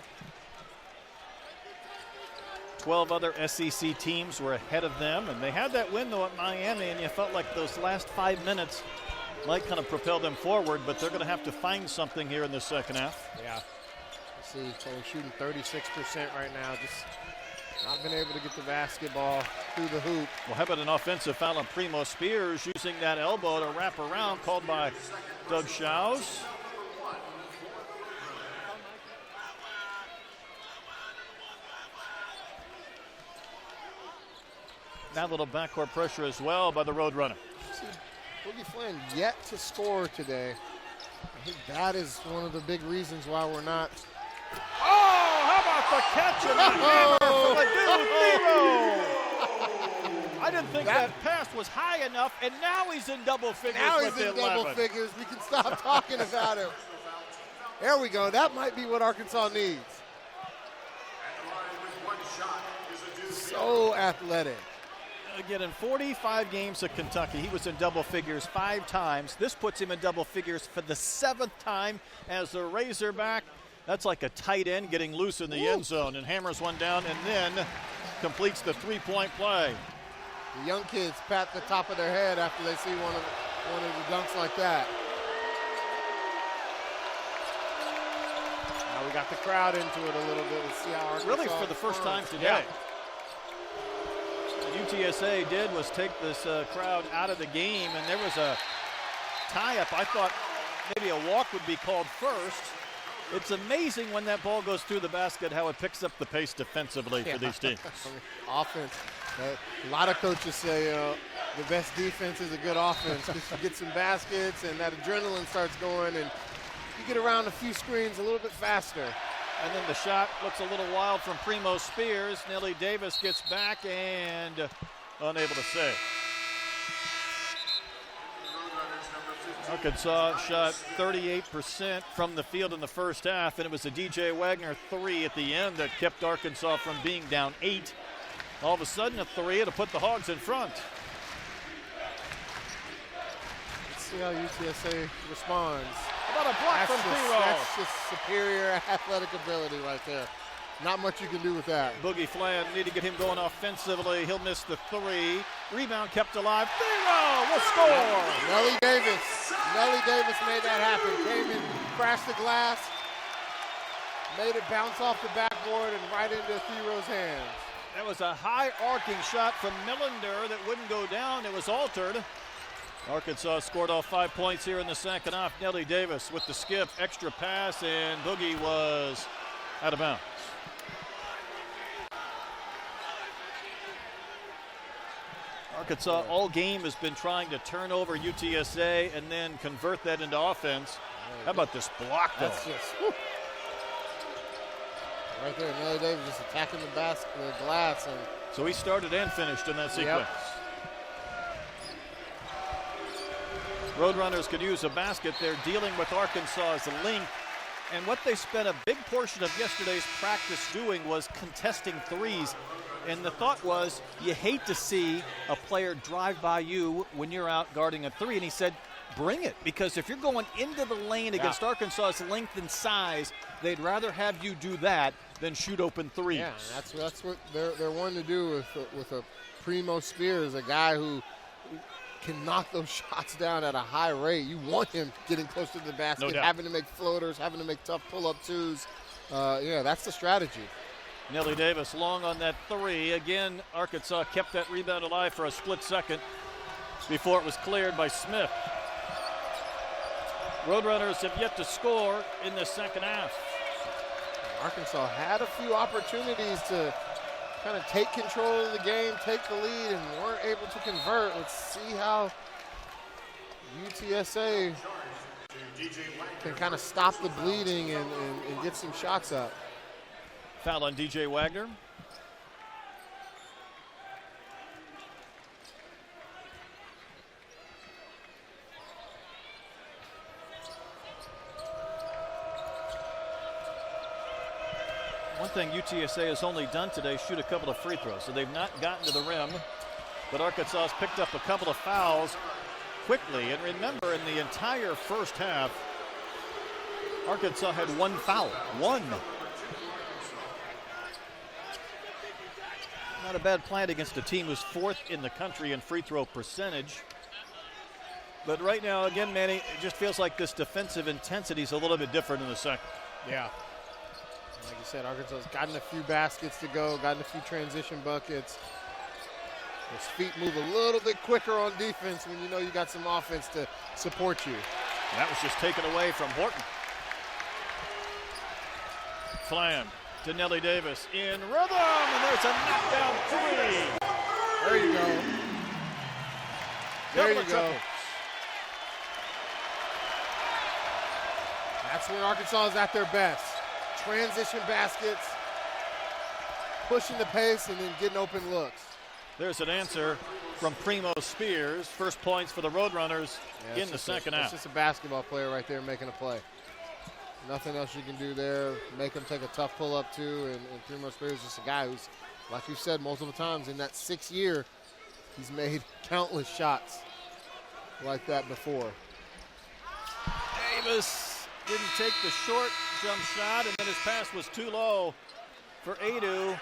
[SPEAKER 1] 12 other SEC teams were ahead of them, and they had that win, though, at Miami, and you felt like those last 5 minutes might kind of propel them forward, but they're going to have to find something here in the second half.
[SPEAKER 2] Yeah. You see, they're shooting 36% right now, just not been able to get the basketball through the hoop.
[SPEAKER 1] Well, how about an offensive foul on Primo Spears using that elbow to wrap around, called by Doug Schaus. Now a little backcourt pressure as well by the Roadrunner.
[SPEAKER 2] Boogie Flynn yet to score today. I think that is one of the big reasons why we're not.
[SPEAKER 1] Oh, how about the catch and the hammer from the dude, Zero! I didn't think that pass was high enough, and now he's in double figures.
[SPEAKER 2] Now
[SPEAKER 1] with
[SPEAKER 2] he's in
[SPEAKER 1] the
[SPEAKER 2] double
[SPEAKER 1] 11.
[SPEAKER 2] figures. We can stop talking about him. There we go. That might be what Arkansas needs. So athletic.
[SPEAKER 1] Again, in 45 games at Kentucky, he was in double figures 5 times. This puts him in double figures for the 7th time as a Razorback. That's like a tight end getting loose in the end zone, and hammers one down and then completes the three-point play.
[SPEAKER 2] The young kids pat the top of their head after they see one of the dunks like that. Now we got the crowd into it a little bit. Let's see how Arkansas
[SPEAKER 1] really for the first time today.
[SPEAKER 2] Yeah.
[SPEAKER 1] What UTSA did was take this crowd out of the game, and there was a tie-up. I thought maybe a walk would be called first. It's amazing when that ball goes through the basket how it picks up the pace defensively for these teams.
[SPEAKER 2] Offense. A lot of coaches say the best defense is a good offense because you get some baskets and that adrenaline starts going and you get around a few screens a little bit faster.
[SPEAKER 1] And then the shot looks a little wild from Primo Spears. Nelly Davis gets back and unable to save. Arkansas shot 38% from the field in the first half, and it was a DJ Wagner 3 at the end that kept Arkansas from being down 8. All of a sudden, a 3 to put the Hogs in front.
[SPEAKER 2] Let's see how UTSA responds.
[SPEAKER 1] How about a block from Zero?
[SPEAKER 2] That's just superior athletic ability right there. Not much you can do with that.
[SPEAKER 1] Boogie Flan, need to get him going offensively. He'll miss the 3. Rebound kept alive. Zero will score.
[SPEAKER 2] Nelly Davis made that happen. Came in, crashed the glass, made it bounce off the backboard and right into Thero's hands.
[SPEAKER 1] That was a high arcing shot from Millender that wouldn't go down. It was altered. Arkansas scored all 5 points here in the second half. Nelly Davis with the skip, extra pass, and Boogie was out of bounds. Arkansas all game has been trying to turn over UTSA and then convert that into offense. How about this block, though?
[SPEAKER 2] That's just, whew. Right there, Nelly Davis just attacking the glass. And
[SPEAKER 1] so he started and finished in that sequence. Roadrunners could use a basket. They're dealing with Arkansas's length. And what they spent a big portion of yesterday's practice doing was contesting threes. And the thought was, you hate to see a player drive by you when you're out guarding a 3. And he said, bring it. Because if you're going into the lane against Arkansas's length and size, they'd rather have you do that than shoot open threes.
[SPEAKER 2] Yeah, that's what they're wanting to do with a Primo Spears, a guy who can knock those shots down at a high rate. You want him getting close to the basket, having to make floaters, having to make tough pull-up twos. Yeah, that's the strategy.
[SPEAKER 1] Nellie Davis long on that three. Again, Arkansas kept that rebound alive for a split second before it was cleared by Smith. Roadrunners have yet to score in the second half.
[SPEAKER 2] Arkansas had a few opportunities to kind of take control of the game, take the lead, and weren't able to convert. Let's see how UTSA can kind of stop the bleeding and get some shots up.
[SPEAKER 1] Foul on DJ Wagner. One thing UTSA has only done today, shoot a couple of free throws. So they've not gotten to the rim, but Arkansas has picked up a couple of fouls quickly. And remember, in the entire first half, Arkansas had one foul. One. Not a bad plan against a team who's fourth in the country in free throw percentage. But right now, again, Manny, it just feels like this defensive intensity is a little bit different in the second.
[SPEAKER 2] Yeah. Like you said, Arkansas's gotten a few baskets to go, gotten a few transition buckets. His feet move a little bit quicker on defense when you know you got some offense to support you.
[SPEAKER 1] That was just taken away from Horton. Flam to Nellie Davis in rhythm, and there's a knockdown three.
[SPEAKER 2] There you go. There you go. That's when Arkansas is at their best. Transition baskets, pushing the pace, and then getting open looks.
[SPEAKER 1] There's an answer from Primo Spears. First points for the Roadrunners in the second half.
[SPEAKER 2] It's just a basketball player right there making a play. Nothing else you can do there. Make him take a tough pull-up, too. And Primo Spears is just a guy who's, like you said multiple times, in that 6th year, he's made countless shots like that before.
[SPEAKER 1] Davis didn't take the short jump shot, and then his pass was too low for Adu.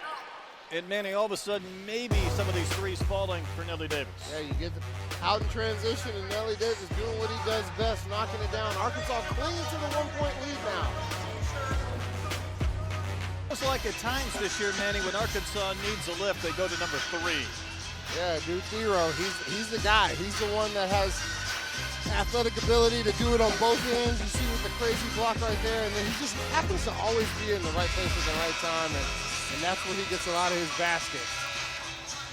[SPEAKER 1] And Manny, all of a sudden, maybe some of these threes falling for Nellie Davis.
[SPEAKER 2] Yeah, you get the out in transition, and Nellie Davis doing what he does best, knocking it down. Arkansas clinging to the 1-point lead now.
[SPEAKER 1] It's like at times this year, Manny, when Arkansas needs a lift, they go to number 3.
[SPEAKER 2] Yeah, dude, Thero, he's the guy. He's the one that has athletic ability to do it on both ends. You see with the crazy block right there, and then he just happens to always be in the right place at the right time, and that's where he gets a lot of his baskets.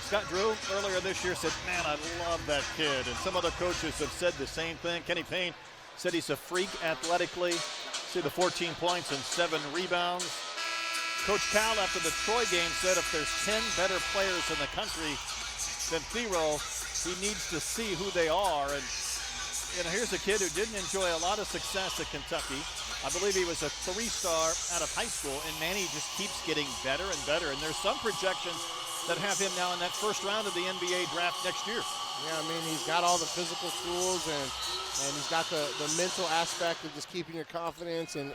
[SPEAKER 1] Scott Drew earlier this year said, man, I love that kid. And some other coaches have said the same thing. Kenny Payne said he's a freak athletically. See the 14 points and 7 rebounds. Coach Cal, after the Troy game, said if there's 10 better players in the country than Thero, he needs to see who they are. And here's a kid who didn't enjoy a lot of success at Kentucky. I believe he was a 3-star out of high school, and Manny just keeps getting better and better. And there's some projections that have him now in that first round of the NBA draft next year.
[SPEAKER 2] Yeah, I mean, he's got all the physical tools, and he's got the mental aspect of just keeping your confidence and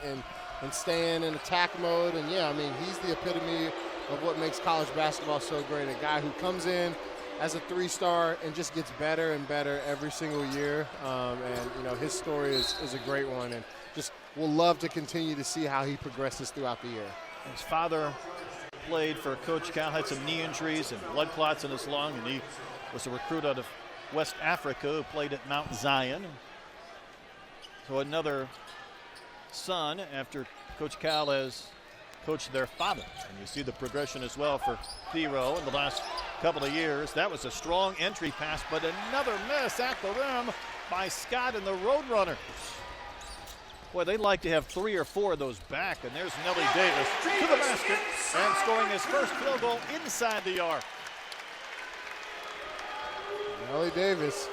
[SPEAKER 2] staying in attack mode. And, yeah, I mean, he's the epitome of what makes college basketball so great, a guy who comes in as a 3-star and just gets better and better every single year. And his story is a great one, and just we'll love to continue to see how he progresses throughout the year.
[SPEAKER 1] His father played for Coach Cal, had some knee injuries and blood clots in his lung, and he was a recruit out of West Africa who played at Mount Zion. So another son after Coach Cal has coached their father. And you see the progression as well for Thero in the last couple of years. That was a strong entry pass, but another miss at the rim by Scott and the Roadrunners. Boy, they'd like to have 3 or 4 of those back, and there's Nellie Davis to the basket and scoring his first field goal inside the arc.
[SPEAKER 2] Nellie Davis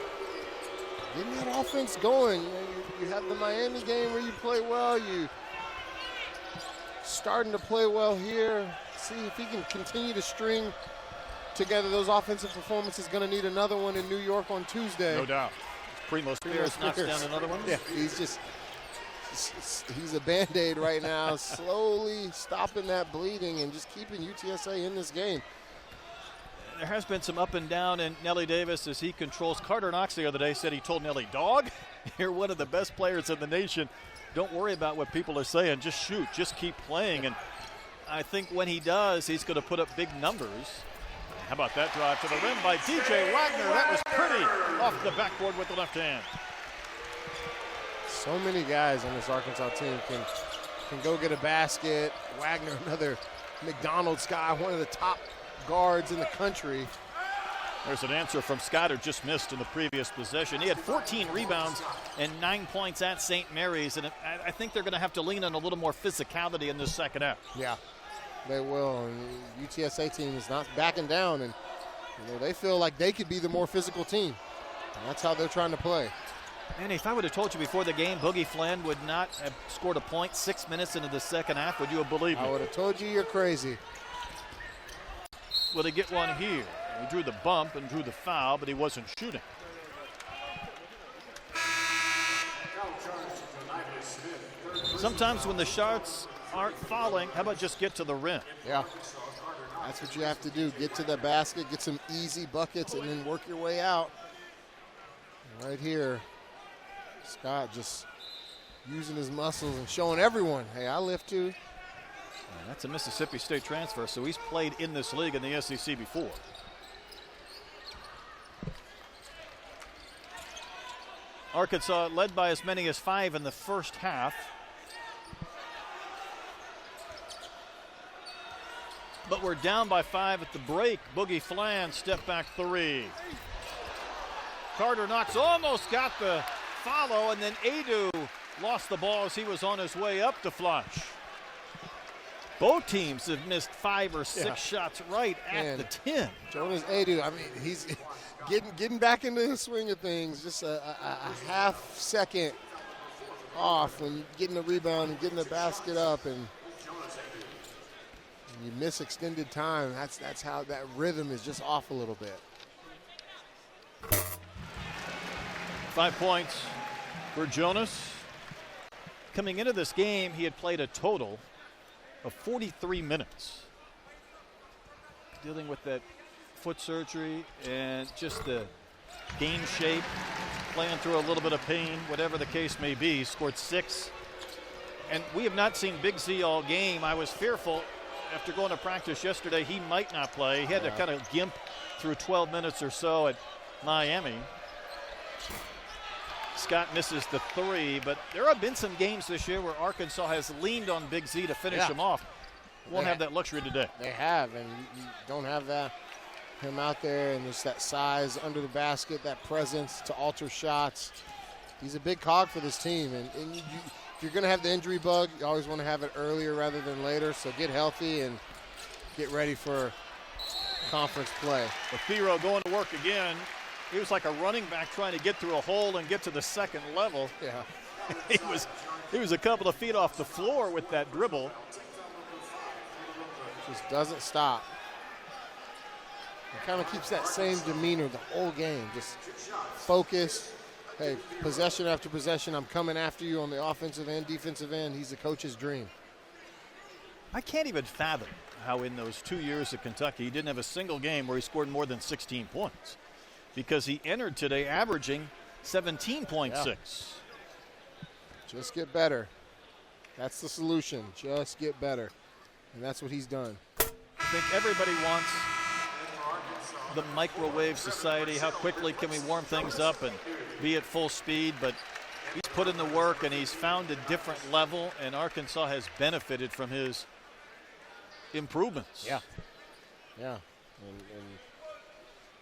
[SPEAKER 2] getting that offense going. You have the Miami game where you play well. You starting to play well here. See if he can continue to string together those offensive performances. Going to need another one in New York on Tuesday.
[SPEAKER 1] No doubt. Primo Spears knocks down another one.
[SPEAKER 2] Yeah, he's a Band-Aid right now, slowly stopping that bleeding and just keeping UTSA in this game.
[SPEAKER 1] There has been some up and down in Nellie Davis as he controls. Carter Knox the other day said he told Nellie, dog, you're one of the best players in the nation. Don't worry about what people are saying. Just shoot. Just keep playing. And I think when he does, he's going to put up big numbers. How about that drive to the rim by DJ Wagner? That was pretty off the backboard with the left hand.
[SPEAKER 2] So many guys on this Arkansas team can go get a basket. Wagner, another McDonald's guy, one of the top guards in the country.
[SPEAKER 1] There's an answer from Scott, who just missed in the previous possession. He had 14 rebounds and 9 points at St. Mary's, and I think they're going to have to lean on a little more physicality in this second half.
[SPEAKER 2] Yeah, they will. And the UTSA team is not backing down, and they feel like they could be the more physical team. And that's how they're trying to play.
[SPEAKER 1] And if I would have told you before the game Boogie Flan would not have scored a point 6 minutes into the second half, would you have believed me?
[SPEAKER 2] I would have told you you're crazy.
[SPEAKER 1] Will he get one here? He drew the bump and drew the foul, but he wasn't shooting. Sometimes when the shots aren't falling, how about just get to the rim?
[SPEAKER 2] Yeah, that's what you have to do. Get to the basket, get some easy buckets, and then work your way out. Right here, Scott just using his muscles and showing everyone, hey, I lift too.
[SPEAKER 1] That's a Mississippi State transfer, so he's played in this league in the SEC before. Arkansas led by as many as 5 in the first half. But we're down by 5 at the break. Boogie Flan, step back 3. Carter Knox almost got the follow, and then Adu lost the ball as he was on his way up to flush. Both teams have missed 5 or 6 shots right at the 10.
[SPEAKER 2] Jonas Adu, I mean, he's getting back into the swing of things, just a half second off when getting the rebound and getting the basket up, and you miss extended time. That's how that rhythm is just off a little bit.
[SPEAKER 1] 5 points for Jonas. Coming into this game, he had played a total of 43 minutes. Dealing with that foot surgery and just the game shape, playing through a little bit of pain, whatever the case may be. Scored 6. And we have not seen Big Z all game. I was fearful after going to practice yesterday he might not play. He had to kind of gimp through 12 minutes or so at Miami. Scott misses the 3, but there have been some games this year where Arkansas has leaned on Big Z to finish him off. Won't have that luxury today.
[SPEAKER 2] They have, and you don't have him out there, and there's that size under the basket, that presence to alter shots. He's a big cog for this team, and if you're going to have the injury bug, you always want to have it earlier rather than later, so get healthy and get ready for conference play.
[SPEAKER 1] Othiro going to work again. He was like a running back trying to get through a hole and get to the second level.
[SPEAKER 2] Yeah.
[SPEAKER 1] he was a couple of feet off the floor with that dribble.
[SPEAKER 2] Just doesn't stop. He kind of keeps that same demeanor the whole game. Just focused. Hey, possession after possession, I'm coming after you on the offensive end, defensive end. He's the coach's dream.
[SPEAKER 1] I can't even fathom how in those 2 years at Kentucky he didn't have a single game where he scored more than 16 points. Because he entered today averaging 17.6.
[SPEAKER 2] Yeah. Just get better. That's the solution. Just get better. And that's what he's done.
[SPEAKER 1] I think everybody wants the microwave society. How quickly can we warm things up and be at full speed? But he's put in the work and he's found a different level, and Arkansas has benefited from his improvements.
[SPEAKER 2] Yeah. And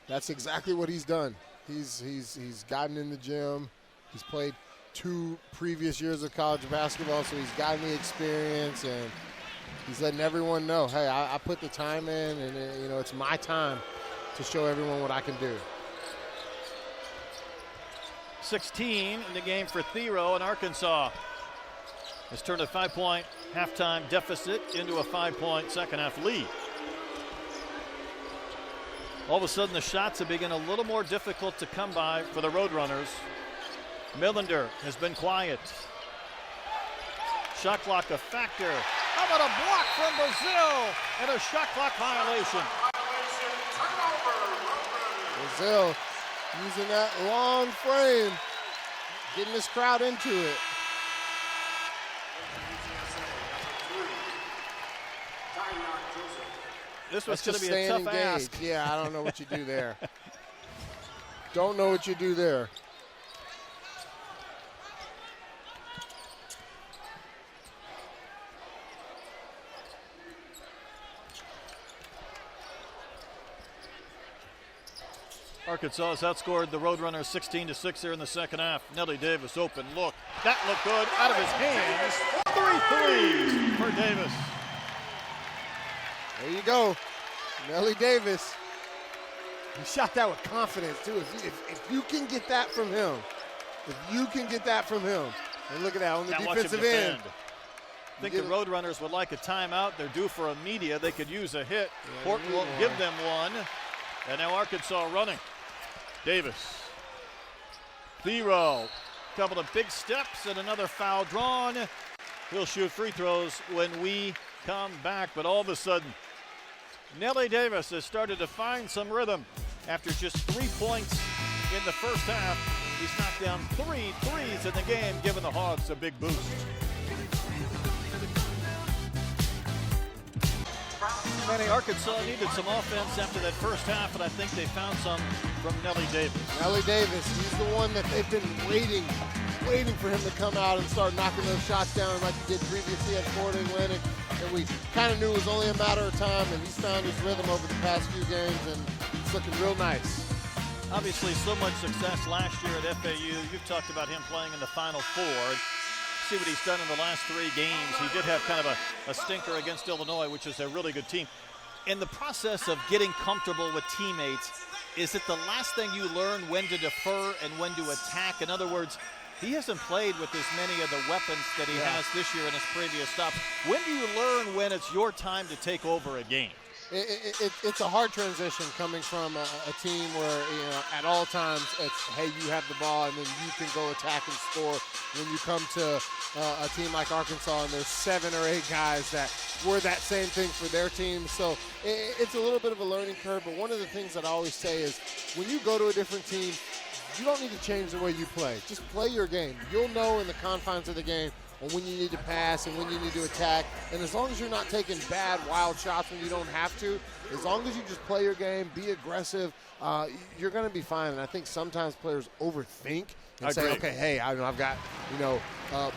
[SPEAKER 2] that's exactly what he's done. He's gotten in the gym. He's played 2 previous years of college basketball, so he's gotten the experience, and he's letting everyone know, hey, I put the time in, and it's my time to show everyone what I can do.
[SPEAKER 1] 16 in the game for Thero, and Arkansas has turned a 5-point halftime deficit into a 5-point second half lead. All of a sudden, the shots have become a little more difficult to come by for the Roadrunners. Millender has been quiet. Shot clock a factor. How about a block from Brazil and a shot clock violation?
[SPEAKER 2] Brazil using that long frame, getting this crowd into it.
[SPEAKER 1] This was
[SPEAKER 2] That's
[SPEAKER 1] going to
[SPEAKER 2] just
[SPEAKER 1] be a
[SPEAKER 2] staying
[SPEAKER 1] tough
[SPEAKER 2] engaged.
[SPEAKER 1] ask.
[SPEAKER 2] Yeah, I don't know what you do there. Don't know what you do there.
[SPEAKER 1] Arkansas has outscored the Roadrunners 16-6 here in the second half. Nelly Davis open look. That looked good out of his hands. 3 threes for Davis.
[SPEAKER 2] There you go. Nelly Davis. He shot that with confidence, too. If you can get that from him, and look at that on the
[SPEAKER 1] Now watch him
[SPEAKER 2] defensive
[SPEAKER 1] defend.
[SPEAKER 2] end.
[SPEAKER 1] I think the Roadrunners would like a timeout. They're due for a media. They could use a hit. Port won't give them one. And now Arkansas running. Davis. Thero. Couple of big steps and another foul drawn. He'll shoot free throws when we come back. But all of a sudden, Nelly Davis has started to find some rhythm. After just 3 points in the first half, he's knocked down 3 threes in the game, giving the Hawks a big boost. Manny, Arkansas needed some offense after that first half, and I think they found some from Nelly Davis.
[SPEAKER 2] Nelly Davis, he's the one that they've been waiting for him to come out and start knocking those shots down like he did previously at Florida Atlantic. And we kind of knew it was only a matter of time, and he's found his rhythm over the past few games, and it's looking real nice.
[SPEAKER 1] Obviously, so much success last year at FAU. You've talked about him playing in the Final Four. See what he's done in the last 3 games. He did have kind of a stinker against Illinois, which is a really good team. In the process of getting comfortable with teammates, is it the last thing you learn when to defer and when to attack? In other words, he hasn't played with as many of the weapons that he has this year in his previous stops. When do you learn when it's your time to take over a game?
[SPEAKER 2] It's a hard transition coming from a team where, at all times it's, hey, you have the ball and then you can go attack and score. When you come to a team like Arkansas and there's 7 or 8 guys that were that same thing for their team. So it's a little bit of a learning curve, but one of the things that I always say is when you go to a different team, you don't need to change the way you play. Just play your game. You'll know in the confines of the game when you need to pass and when you need to attack. And as long as you're not taking bad, wild shots when you don't have to, as long as you just play your game, be aggressive, you're going to be fine. And I think sometimes players overthink and say, okay, hey, I've got,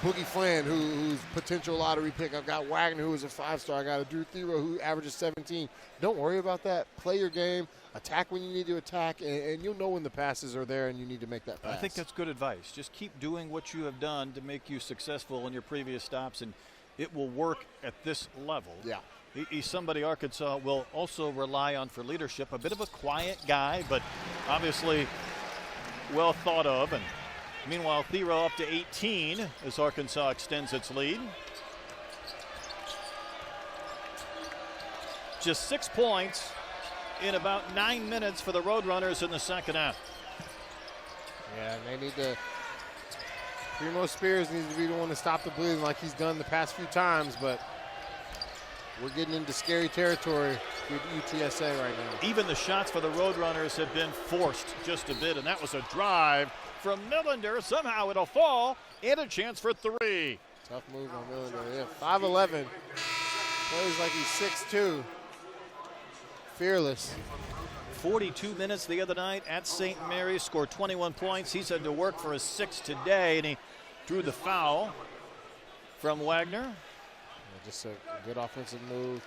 [SPEAKER 2] Boogie Flan, who's potential lottery pick. I've got Wagner, who is a 5-star. I got a Drew Thero, who averages 17. Don't worry about that. Play your game. Attack when you need to attack, and you'll know when the passes are there and you need to make that pass.
[SPEAKER 1] I think that's good advice. Just keep doing what you have done to make you successful in your previous stops, and it will work at this level.
[SPEAKER 2] Yeah.
[SPEAKER 1] He's somebody Arkansas will also rely on for leadership. A bit of a quiet guy, but obviously well thought of. And meanwhile, Thero up to 18 as Arkansas extends its lead. Just 6 points in about 9 minutes for the Roadrunners in the second half.
[SPEAKER 2] Yeah, they need to. Primo Spears needs to be the one to stop the bleeding like he's done the past few times, but we're getting into scary territory with UTSA right now.
[SPEAKER 1] Even the shots for the Roadrunners have been forced just a bit, and that was a drive from Millender. Somehow it'll fall, and a chance for 3.
[SPEAKER 2] Tough move on Millender. Yeah, 5'11". Plays like he's 6'2". Fearless.
[SPEAKER 1] 42 minutes the other night at St. Mary's, scored 21 points. He's had to work for his 6 today, and he drew the foul from Wagner.
[SPEAKER 2] Yeah, just a good offensive move.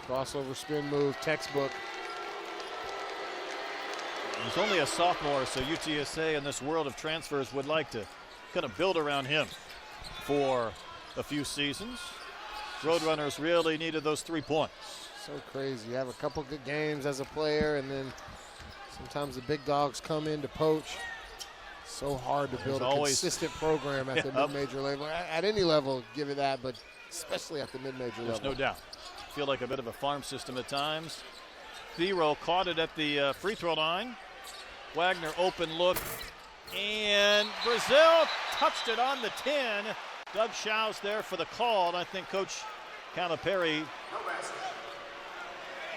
[SPEAKER 2] Crossover spin move, textbook.
[SPEAKER 1] He's only a sophomore, so UTSA in this world of transfers would like to kind of build around him for a few seasons. Roadrunners really needed those 3 points.
[SPEAKER 2] So crazy. You have a couple good games as a player, and then sometimes the big dogs come in to poach. So hard to build a consistent program at the mid-major level. At any level, give it that, but especially at the mid-major level.
[SPEAKER 1] There's no doubt. Feel like a bit of a farm system at times. Thero caught it at the free throw line. Wagner open look, and Brazil touched it on the 10. Doug Schau's there for the call, and I think Coach Calipari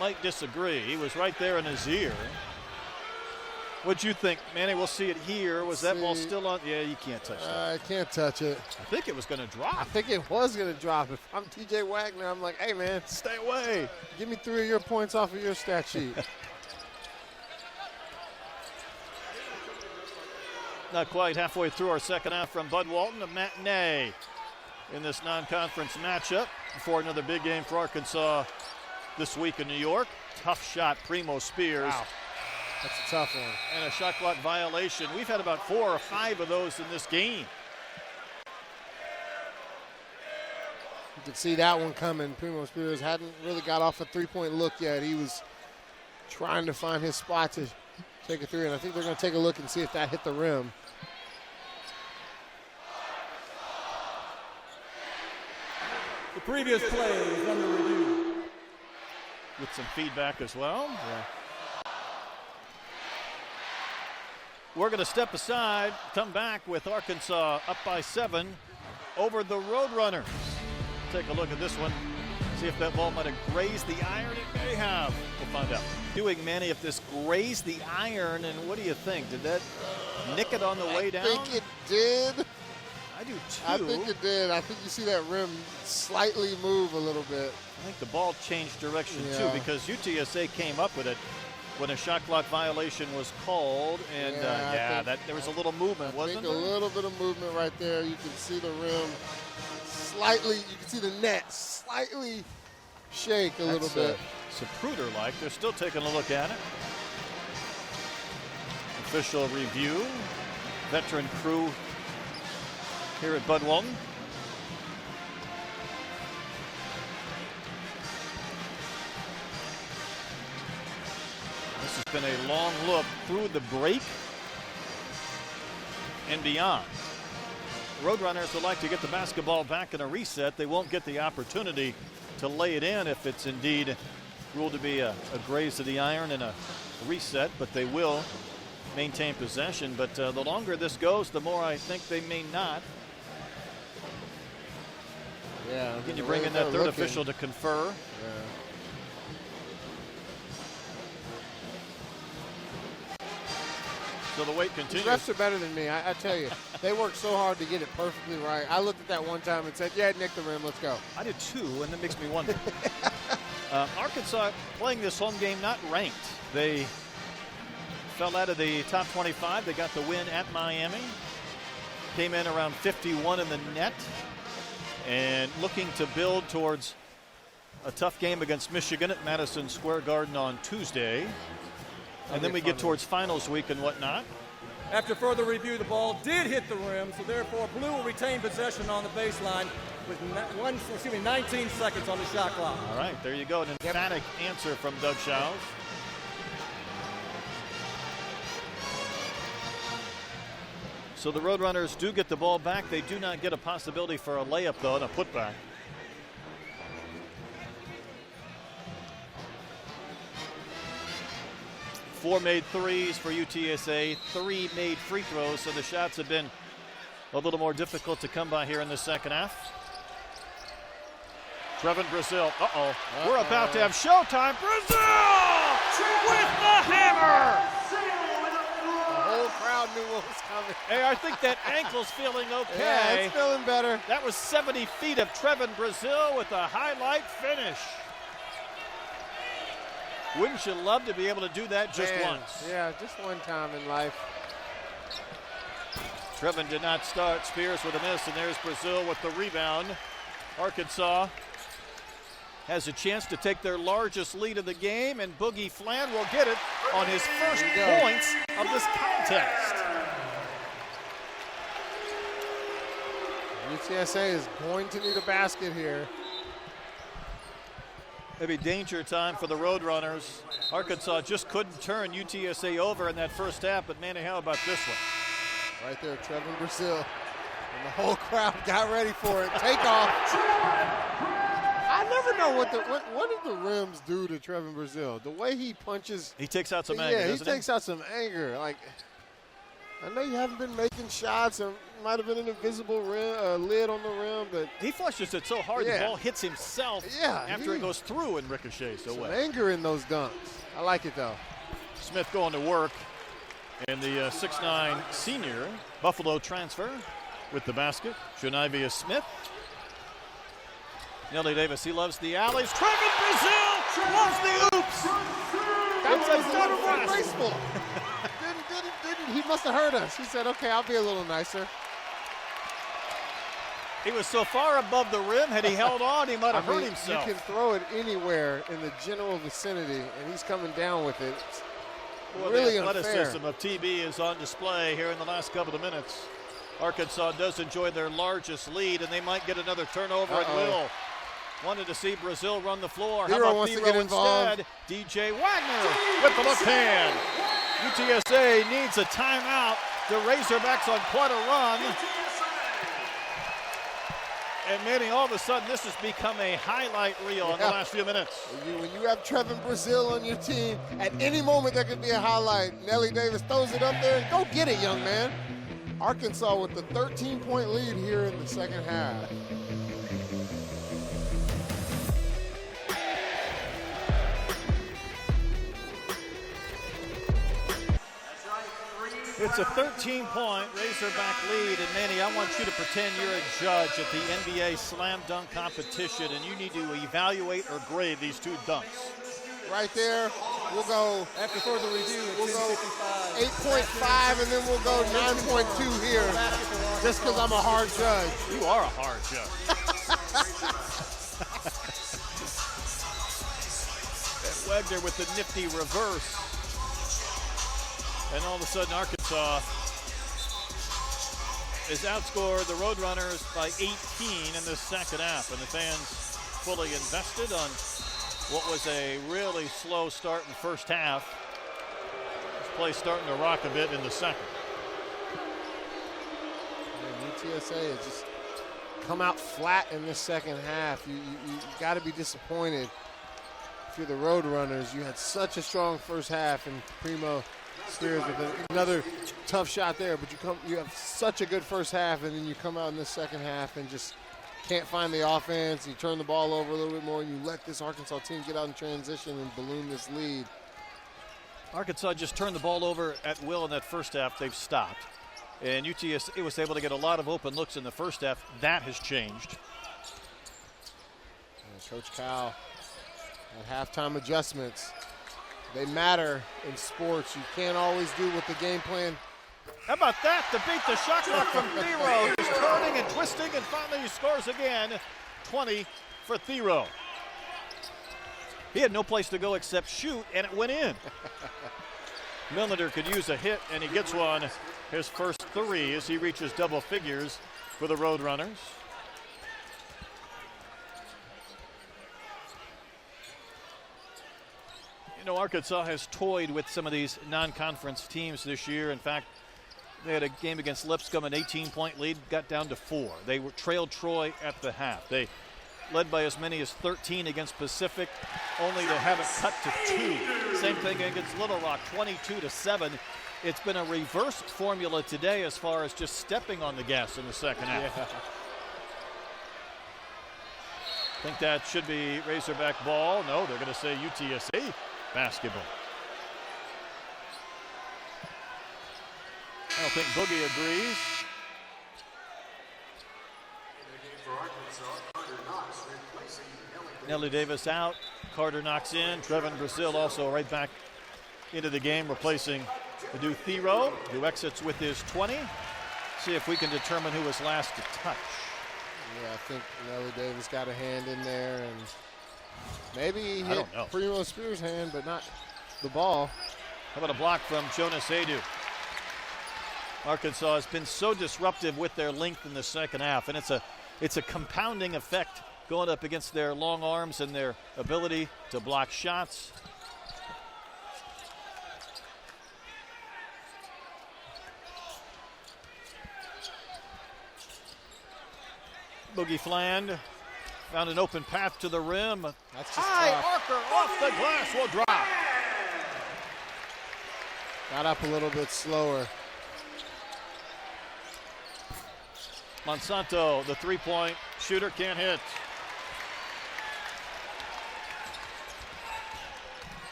[SPEAKER 1] might disagree. He was right there in his ear. What'd you think, Manny? We'll see it here. Was that ball still on? Yeah, you can't touch that.
[SPEAKER 2] I can't touch it.
[SPEAKER 1] I think it was going to drop.
[SPEAKER 2] I think it was going to drop. If I'm TJ Wagner, I'm like, hey, man,
[SPEAKER 1] Stay away.
[SPEAKER 2] give me 3 of your points off of your stat sheet.
[SPEAKER 1] Not quite halfway through our second half from Bud Walton, a matinee in this non-conference matchup before another big game for Arkansas this week in New York. Tough shot, Primo Spears.
[SPEAKER 2] Wow. That's a tough one.
[SPEAKER 1] And a shot clock violation. We've had about 4 or 5 of those in this game.
[SPEAKER 2] You could see that one coming. Primo Spears hadn't really got off a three-point look yet. He was trying to find his spot to take a three, and I think they're going to take a look and see if that hit the rim.
[SPEAKER 3] The previous play is under review.
[SPEAKER 1] With some feedback as well.
[SPEAKER 2] Yeah.
[SPEAKER 1] We're going to step aside, come back with Arkansas up by 7 over the Roadrunners. Take a look at this one. See if that ball might have grazed the iron. It may have. We'll find out. Doing, Manny, if this grazed the iron, and what do you think? Did that nick it on the way down?
[SPEAKER 2] I think it did.
[SPEAKER 1] I do too.
[SPEAKER 2] I think it did. I think you see that rim slightly move a little bit.
[SPEAKER 1] I think the ball changed direction
[SPEAKER 2] Yeah.
[SPEAKER 1] too, because UTSA came up with it when a shot clock violation was called, and there was a little movement, wasn't there?
[SPEAKER 2] I think a little bit of movement right there. You can see the rim slightly. You can see the net slightly shake a little bit.
[SPEAKER 1] Zapruder-like. They're still taking a look at it. Official review. Veteran crew here at Bud Walton. This has been a long look through the break and beyond. Roadrunners would like to get the basketball back in a reset. They won't get the opportunity to lay it in if it's indeed ruled to be a graze to the iron and a reset, but they will maintain possession. But the longer this goes, the more I think they may not.
[SPEAKER 2] Yeah.
[SPEAKER 1] Can you bring in that third official to confer?
[SPEAKER 2] Yeah.
[SPEAKER 1] So the wait
[SPEAKER 2] The
[SPEAKER 1] continues.
[SPEAKER 2] refs are better than me. I tell you, they work so hard to get it perfectly right. I looked at that one time and said, yeah, nick the rim, let's go.
[SPEAKER 1] I did too, and that makes me wonder. Arkansas playing this home game not ranked. They fell out of the top 25. They got the win at Miami. Came in around 51 in the net. And looking to build towards a tough game against Michigan at Madison Square Garden on Tuesday. And then we get towards finals week and whatnot.
[SPEAKER 3] After further review, the ball did hit the rim, so therefore Blue will retain possession on the baseline with 19 seconds on the shot clock.
[SPEAKER 1] All right, there you go. An emphatic answer from Doug Shows. So the Roadrunners do get the ball back. They do not get a possibility for a layup, though, and a putback. Four made threes for UTSA, 3 made free throws, so the shots have been a little more difficult to come by here in the second half. Trevin Brazil, we're about to have showtime. Brazil with the hammer!
[SPEAKER 2] The whole crowd knew what was coming.
[SPEAKER 1] Hey, I think that ankle's feeling okay.
[SPEAKER 2] Yeah, it's feeling better.
[SPEAKER 1] That was 70 feet of Trevin Brazil with a highlight finish. Wouldn't you love to be able to do that just once?
[SPEAKER 2] Yeah, just one time in life.
[SPEAKER 1] Trevin did not start. Spears with a miss, and there's Brazil with the rebound. Arkansas has a chance to take their largest lead of the game, and Boogie Flan will get it on his first points of this contest.
[SPEAKER 2] UTSA is going to need a basket here.
[SPEAKER 1] Maybe danger time for the Roadrunners. Arkansas just couldn't turn UTSA over in that first half, but Manny, how about this one?
[SPEAKER 2] Right there, Trevin Brazil. And the whole crowd got ready for it. Take off. I never know what did the rims do to Trevin Brazil. The way he punches.
[SPEAKER 1] He takes out some anger, doesn't
[SPEAKER 2] he takes out some anger. Like, I know you haven't been making shots, or might have been an invisible lid on the rim, but
[SPEAKER 1] he flushes it so hard the ball hits himself after it goes through and ricochets away.
[SPEAKER 2] Some anger in those dunks. I like it though.
[SPEAKER 1] Smith going to work. And the 6'9 senior Buffalo transfer with the basket, Janivia Smith. Nelly Davis, he loves the alleys. Trevin Brazil loves the oops.
[SPEAKER 2] That was a little more graceful. He must have heard us. He said, okay, I'll be a little nicer.
[SPEAKER 1] He was so far above the rim, had he held on, he might have hurt himself.
[SPEAKER 2] You can throw it anywhere in the general vicinity, and he's coming down with it.
[SPEAKER 1] Well,
[SPEAKER 2] really
[SPEAKER 1] the
[SPEAKER 2] unfair.
[SPEAKER 1] athleticism of TB is on display here in the last couple of minutes. Arkansas does enjoy their largest lead, and they might get another turnover at will. Wanted to see Brazil run the floor. How about
[SPEAKER 2] wants to get
[SPEAKER 1] instead? DJ Wagner with the left hand. UTSA needs a timeout. The Razorbacks on quite a run. And Manny, all of a sudden, this has become a highlight reel in the last few minutes.
[SPEAKER 2] When you have Trevin Brazil on your team, at any moment there could be a highlight. Nelly Davis throws it up there and go get it, young man. Arkansas with the 13-point lead here in the second half.
[SPEAKER 1] It's a 13-point Razorback lead, and Manny, I want you to pretend you're a judge at the NBA Slam Dunk competition, and you need to evaluate or grade these two dunks.
[SPEAKER 2] Right there, we'll go,
[SPEAKER 3] After further review,
[SPEAKER 2] we'll go 8.5, and then we'll go 9.2 here, just because I'm a hard judge.
[SPEAKER 1] You are a hard judge. Wagner with the nifty reverse. And all of a sudden, Arkansas has outscored the Roadrunners by 18 in the second half. And the fans fully invested on what was a really slow start in the first half. This play starting to rock a bit in the second.
[SPEAKER 2] And UTSA has just come out flat in this second half. You got to be disappointed if you're the Roadrunners. You had such a strong first half, and Primo Spears with another tough shot there, but you have such a good first half, and then you come out in the second half and just can't find the offense. You turn the ball over a little bit more, and you let this Arkansas team get out in transition and balloon this lead.
[SPEAKER 1] Arkansas just turned the ball over at will in that first half. They've stopped. And UTSA was able to get a lot of open looks in the first half. That has changed.
[SPEAKER 2] And Coach Cal at halftime adjustments. They matter in sports. You can't always do what the game plan.
[SPEAKER 1] How about that? To beat the shot clock from Thero. He's turning and twisting, and finally he scores again. 20 for Thero. He had no place to go except shoot, and it went in. Millender could use a hit, and he gets one. His first three as he reaches double figures for the Roadrunners. You know, Arkansas has toyed with some of these non-conference teams this year. In fact, they had a game against Lipscomb, an 18-point lead, got down to 4. They trailed Troy at the half. They led by as many as 13 against Pacific, only to have it cut to 2. Same thing against Little Rock, 22-7. It's been a reverse formula today as far as just stepping on the gas in the second half.
[SPEAKER 2] Yeah.
[SPEAKER 1] Think that should be Razorback ball. No, they're going to say UTSA basketball. I don't think Boogie agrees. Nelly Davis out. Carter knocks in. Trevin Brazil also right back into the game, replacing Adu Thero, who exits with his 20. See if we can determine who was last to touch.
[SPEAKER 2] Yeah, I think Nelly Davis got a hand in there, and maybe he hit Primo Spears' hand, but not the ball.
[SPEAKER 1] How about a block from Jonas Adu? Arkansas has been so disruptive with their length in the second half, and it's a compounding effect going up against their long arms and their ability to block shots. Boogie Fland found an open path to the rim.
[SPEAKER 2] That's just
[SPEAKER 1] high
[SPEAKER 2] tough.
[SPEAKER 1] Archer off the glass will drop.
[SPEAKER 2] Got up a little bit slower.
[SPEAKER 1] Monsanto, the three-point shooter, can't hit.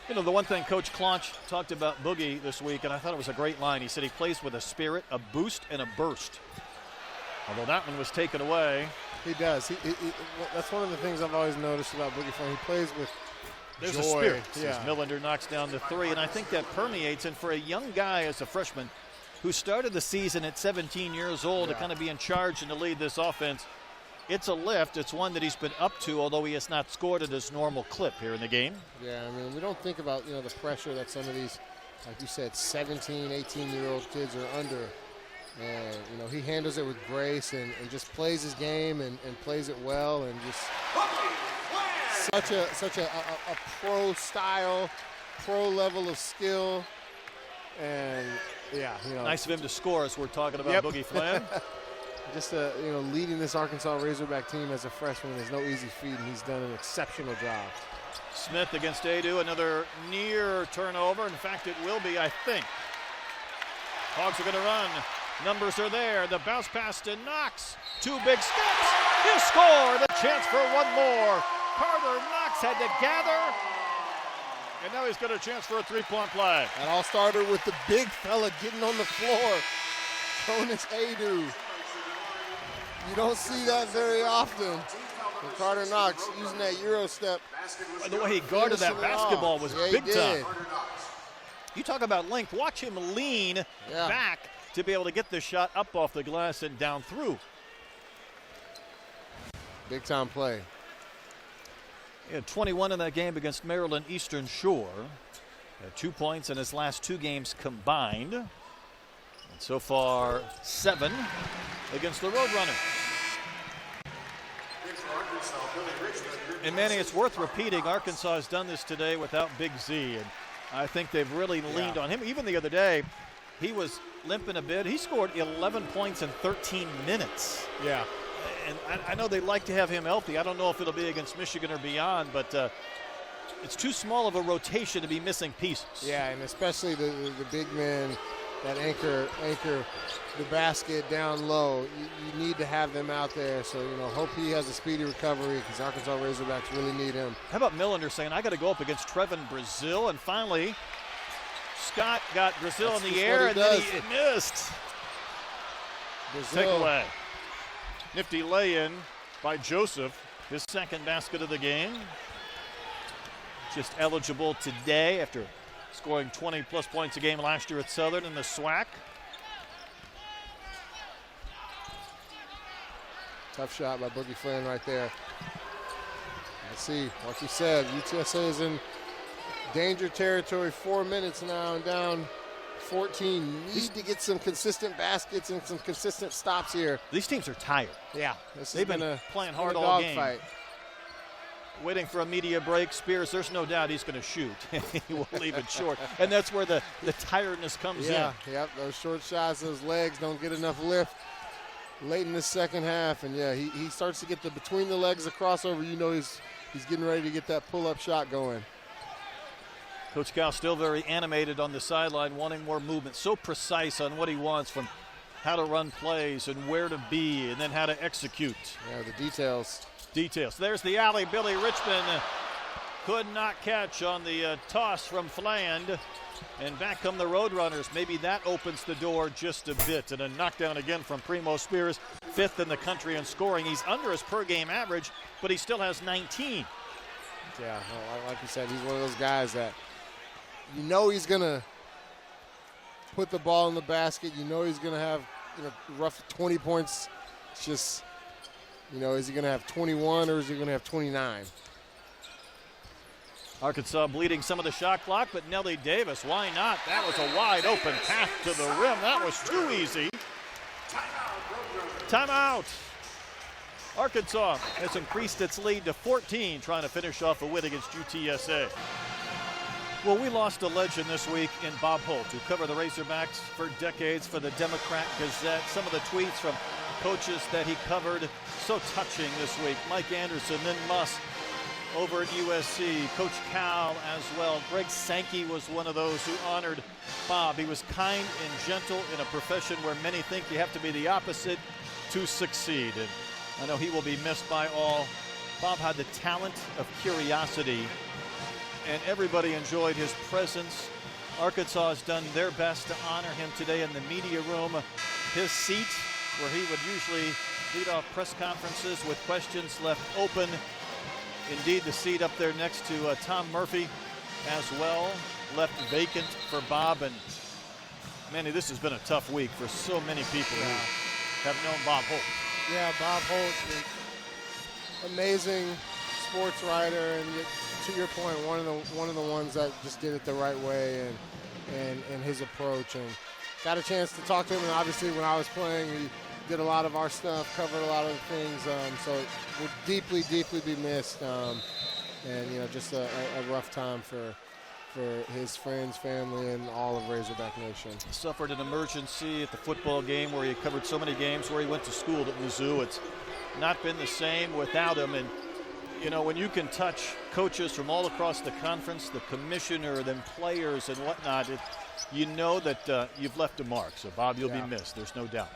[SPEAKER 1] You know, the one thing Coach Claunch talked about Boogie this week, and I thought it was a great line. He said he plays with a spirit, a boost, and a burst. Although that one was taken away.
[SPEAKER 2] He does. That's one of the things I've always noticed about Boogie Flair. He plays with
[SPEAKER 1] There's
[SPEAKER 2] joy.
[SPEAKER 1] a spirit.
[SPEAKER 2] Yeah.
[SPEAKER 1] As Millender knocks down the three, and I think that permeates. And for a young guy as a freshman who started the season at 17 years old to kind of be in charge and to lead this offense, it's a lift. It's one that he's been up to, although he has not scored at his normal clip here in the game.
[SPEAKER 2] Yeah, I mean, we don't think about, the pressure that some of these, like you said, 17, 18-year-old kids are under. And, he handles it with grace and just plays his game and plays it well, and just such a pro style, pro level of skill. And,
[SPEAKER 1] Nice of him to score as we're talking about Boogie Flair.
[SPEAKER 2] Just, leading this Arkansas Razorback team as a freshman is no easy feat, and he's done an exceptional job.
[SPEAKER 1] Smith against Adu, another near turnover. In fact, it will be, I think. Hogs are going to run. Numbers are there. The bounce pass to Knox. Two big steps. He'll score. The chance for one more. Carter Knox had to gather. And now he's got a chance for a three-point play.
[SPEAKER 2] It all started with the big fella getting on the floor. Jonas Adu. You don't see that very often. And Carter Knox using that Euro step.
[SPEAKER 1] By the way he guarded that basketball was big time. You talk about length. Watch him lean back to be able to get the shot up off the glass and down through.
[SPEAKER 2] Big time play.
[SPEAKER 1] He had 21 in that game against Maryland Eastern Shore. Had 2 points in his last two games combined. And so far, 7 against the Roadrunners. And Manny, it's worth repeating, Arkansas has done this today without Big Z, and I think they've really leaned on him. Even the other day, he was limping a bit. He scored 11 points in 13 minutes.
[SPEAKER 2] Yeah.
[SPEAKER 1] And I know they'd like to have him healthy. I don't know if it'll be against Michigan or beyond, but it's too small of a rotation to be missing pieces.
[SPEAKER 2] Yeah, and especially the big men that anchor the basket down low. You need to have them out there. So, hope he has a speedy recovery, because Arkansas Razorbacks really need him.
[SPEAKER 1] How about Millender saying, I got to go up against Trevin Brazil? And finally, Scott got Brazil in the air, and then he missed.
[SPEAKER 2] Brazil.
[SPEAKER 1] Take away. Nifty lay-in by Joseph, his second basket of the game. Just eligible today after scoring 20-plus points a game last year at Southern in the SWAC.
[SPEAKER 2] Tough shot by Boogie Flynn right there. Let's see, like you said, UTSA is in danger territory. 4 minutes now and down 14. Need to get some consistent baskets and some consistent stops here.
[SPEAKER 1] These teams are tired.
[SPEAKER 2] Yeah.
[SPEAKER 1] They've been playing hard all game. Fight. Waiting for a media break. Spears, there's no doubt he's going to shoot. He will leave it short. And that's where the tiredness comes in.
[SPEAKER 2] Yep, those short shots, those legs don't get enough lift late in the second half. And, he starts to get the between the legs, the crossover. He's getting ready to get that pull-up shot going.
[SPEAKER 1] Coach Cal still very animated on the sideline, wanting more movement. So precise on what he wants, from how to run plays and where to be and then how to execute.
[SPEAKER 2] Yeah, the details.
[SPEAKER 1] There's the alley. Billy Richmond could not catch on the toss from Fland. And back come the Roadrunners. Maybe that opens the door just a bit. And a knockdown again from Primo Spears, 5th in the country in scoring. He's under his per-game average, but he still has 19.
[SPEAKER 2] Yeah, well, like you said, he's one of those guys that he's going to put the ball in the basket. He's going to have rough 20 points. It's just, is he going to have 21 or is he going to have 29?
[SPEAKER 1] Arkansas bleeding some of the shot clock, but Nellie Davis, why not? That was a wide open path to the rim. That was too easy. Timeout. Arkansas has increased its lead to 14, trying to finish off a win against UTSA. Well, we lost a legend this week in Bob Holt, who covered the Razorbacks for decades for the Democrat Gazette. Some of the tweets from coaches that he covered, so touching this week. Mike Anderson, then Muss over at USC. Coach Cal as well. Greg Sankey was one of those who honored Bob. He was kind and gentle in a profession where many think you have to be the opposite to succeed. And I know he will be missed by all. Bob had the talent of curiosity and everybody enjoyed his presence. Arkansas has done their best to honor him today in the media room. His seat, where he would usually lead off press conferences with questions, left open. Indeed, the seat up there next to Tom Murphy as well, left vacant for Bob. And Manny, this has been a tough week for so many people who have known Bob Holt.
[SPEAKER 2] Yeah, Bob Holt, amazing sports writer, and to your point, one of the ones that just did it the right way and his approach. And got a chance to talk to him, and obviously when I was playing, he did a lot of our stuff, covered a lot of the things. So will deeply, deeply be missed. And just a rough time for his friends, family, and all of Razorback Nation.
[SPEAKER 1] Suffered an emergency at the football game where he covered so many games, where he went to school at Mizzou. It's not been the same without him. And when you can touch coaches from all across the conference, the commissioner, then players and whatnot, you know that you've left a mark. So, Bob, you'll be missed. There's no doubt.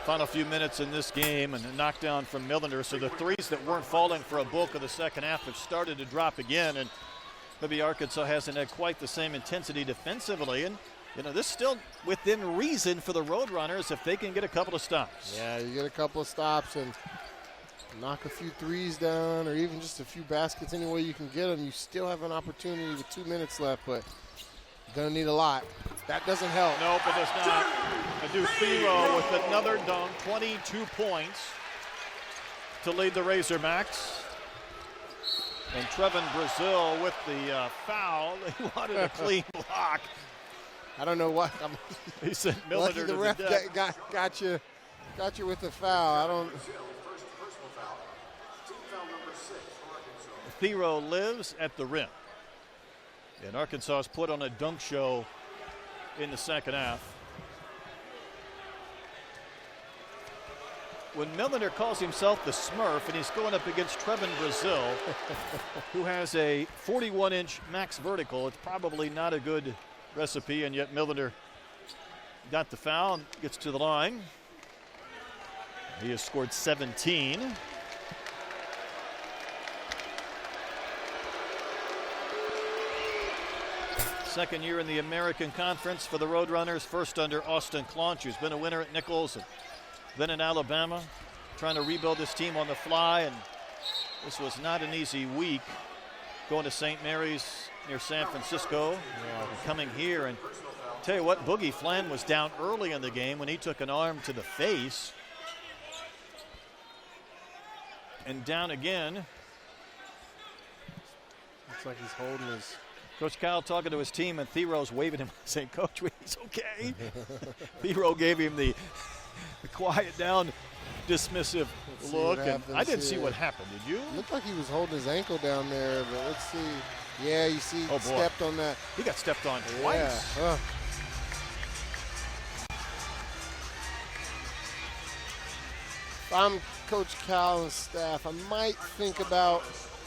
[SPEAKER 1] Final few minutes in this game, and a knockdown from Millender. So the threes that weren't falling for a bulk of the second half have started to drop again. And maybe Arkansas hasn't had quite the same intensity defensively. And, this is still within reason for the Roadrunners if they can get a couple of stops.
[SPEAKER 2] Yeah, you get a couple of stops and knock a few threes down, or even just a few baskets any way you can get them. You still have an opportunity with 2 minutes left, but you're going to need a lot. That doesn't help.
[SPEAKER 1] Nope, it does not. Adu Thero with another dunk, 22 points to lead the Razorbacks. And Trevin Brazil with the foul. He wanted a clean block.
[SPEAKER 2] I don't know what.
[SPEAKER 1] He sent Millender to
[SPEAKER 2] the ref
[SPEAKER 1] the deck.
[SPEAKER 2] got you with the foul. I don't.
[SPEAKER 1] Thero lives at the rim. And Arkansas has put on a dunk show in the second half. When Millender calls himself the Smurf and he's going up against Trevin Brazil, who has a 41-inch max vertical, it's probably not a good recipe, and yet Millender got the foul and gets to the line. He has scored 17. Second year in the American Conference for the Roadrunners, first under Austin Claunch, who's been a winner at Nichols, and then in Alabama, trying to rebuild this team on the fly. And this was not an easy week, going to St. Mary's near San Francisco, and coming here. And tell you what, Boogie Flan was down early in the game when he took an arm to the face. And down again.
[SPEAKER 2] Looks like he's holding his.
[SPEAKER 1] Coach Kyle talking to his team, and Thero's waving him, saying, "Coach, he's okay." Thero gave him the quiet down, dismissive look. And I didn't see what happened. Did you?
[SPEAKER 2] Looked like he was holding his ankle down there, but let's see. Yeah, you see, stepped on that.
[SPEAKER 1] He got stepped on twice.
[SPEAKER 2] Yeah. If I'm Coach Cal and staff, I might think about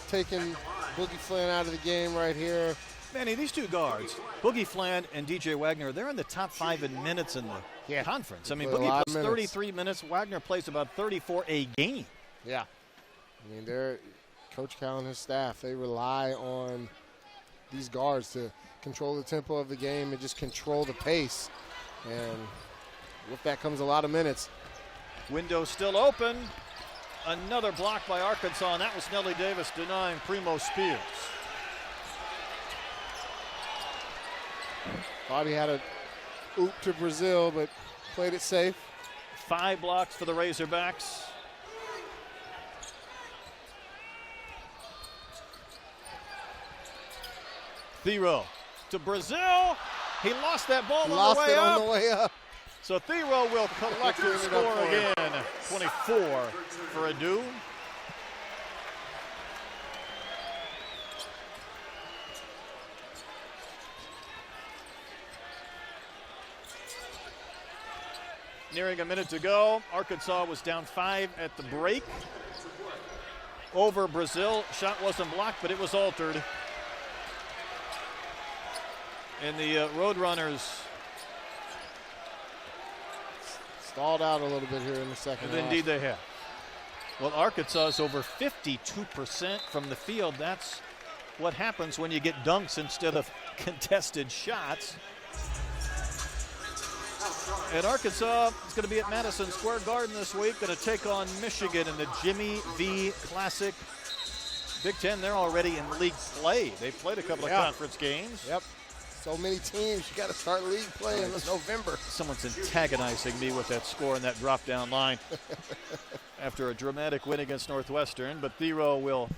[SPEAKER 2] taking Boogie Flan out of the game right here.
[SPEAKER 1] Manny, these two guards, Boogie Flan and DJ Wagner, they're in the top 5 in minutes in the conference. I mean, Boogie plays 33 minutes. Wagner plays about 34 a game.
[SPEAKER 2] Yeah. I mean, Coach Cal and his staff, they rely on these guards to control the tempo of the game and just control the pace. And with that comes a lot of minutes.
[SPEAKER 1] Window still open. Another block by Arkansas, and that was Nellie Davis denying Primo Spears.
[SPEAKER 2] Thought he had a oop to Brazil, but played it safe.
[SPEAKER 1] 5 blocks for the Razorbacks. Thero to Brazil. He lost that ball on the way up. So Thero will collect and score again. 24 for Adu. Nearing a minute to go. Arkansas was down 5 at the break over Brazil. Shot wasn't blocked, but it was altered. And the Roadrunners
[SPEAKER 2] stalled out a little bit here in the second half.
[SPEAKER 1] Indeed they have. Well, Arkansas is over 52% from the field. That's what happens when you get dunks instead of contested shots. And Arkansas is going to be at Madison Square Garden this week, going to take on Michigan in the Jimmy V Classic. Big Ten, they're already in league play. They've played a couple of conference games.
[SPEAKER 2] Yep. So many teams. You got to start league play in November.
[SPEAKER 1] Someone's antagonizing me with that score and that drop-down line after a dramatic win against Northwestern. But Thero will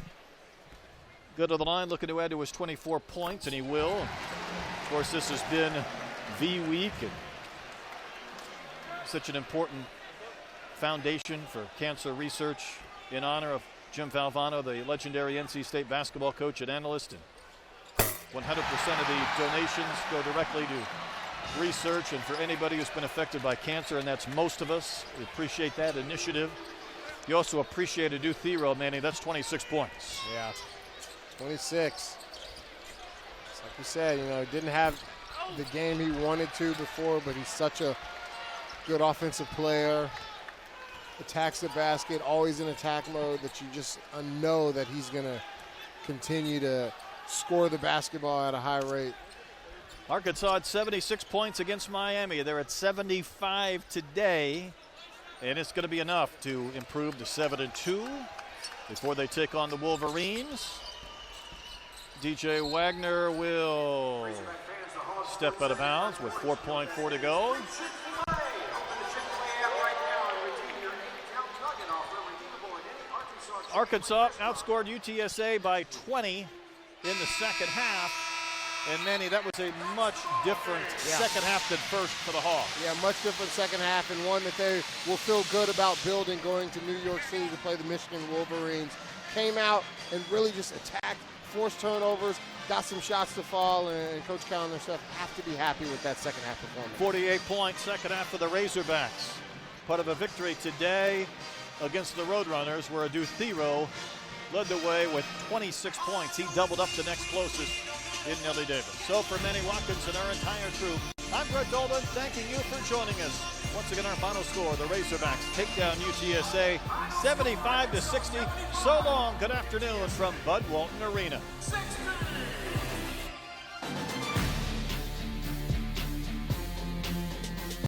[SPEAKER 1] go to the line looking to add to his 24 points, and he will. Of course, this has been V Week and such an important foundation for cancer research in honor of Jim Valvano, the legendary NC State basketball coach and analyst. And 100% of the donations go directly to research and for anybody who's been affected by cancer, and that's most of us. We appreciate that initiative. You also appreciate a new Thero, Manny. That's 26 points.
[SPEAKER 2] Yeah, 26. It's like you said, he didn't have the game he wanted to before, but he's such a good offensive player. Attacks the basket, always in attack mode, that you just know that he's going to continue to score the basketball at a high rate.
[SPEAKER 1] Arkansas at 76 points against Miami. They're at 75 today, and it's going to be enough to improve to 7-2 before they take on the Wolverines. DJ Wagner will step out of bounds with 4.4 to go. Arkansas outscored UTSA by 20 in the second half. And Manny, that was a much different second half than first for the Hawks.
[SPEAKER 2] Yeah, much different second half, and one that they will feel good about building going to New York City to play the Michigan Wolverines. Came out and really just attacked, forced turnovers, got some shots to fall, and Coach Cal and their staff have to be happy with that second half performance.
[SPEAKER 1] 48-point second half for the Razorbacks. Part of a victory today against the Roadrunners, where Adu Thero led the way with 26 points. He doubled up the next closest in Nellie Davis. So for Manny Watkins and our entire crew, I'm Brett Dolan, thanking you for joining us. Once again, our final score, the Razorbacks take down UTSA 75-60. So long, good afternoon from Bud Walton Arena.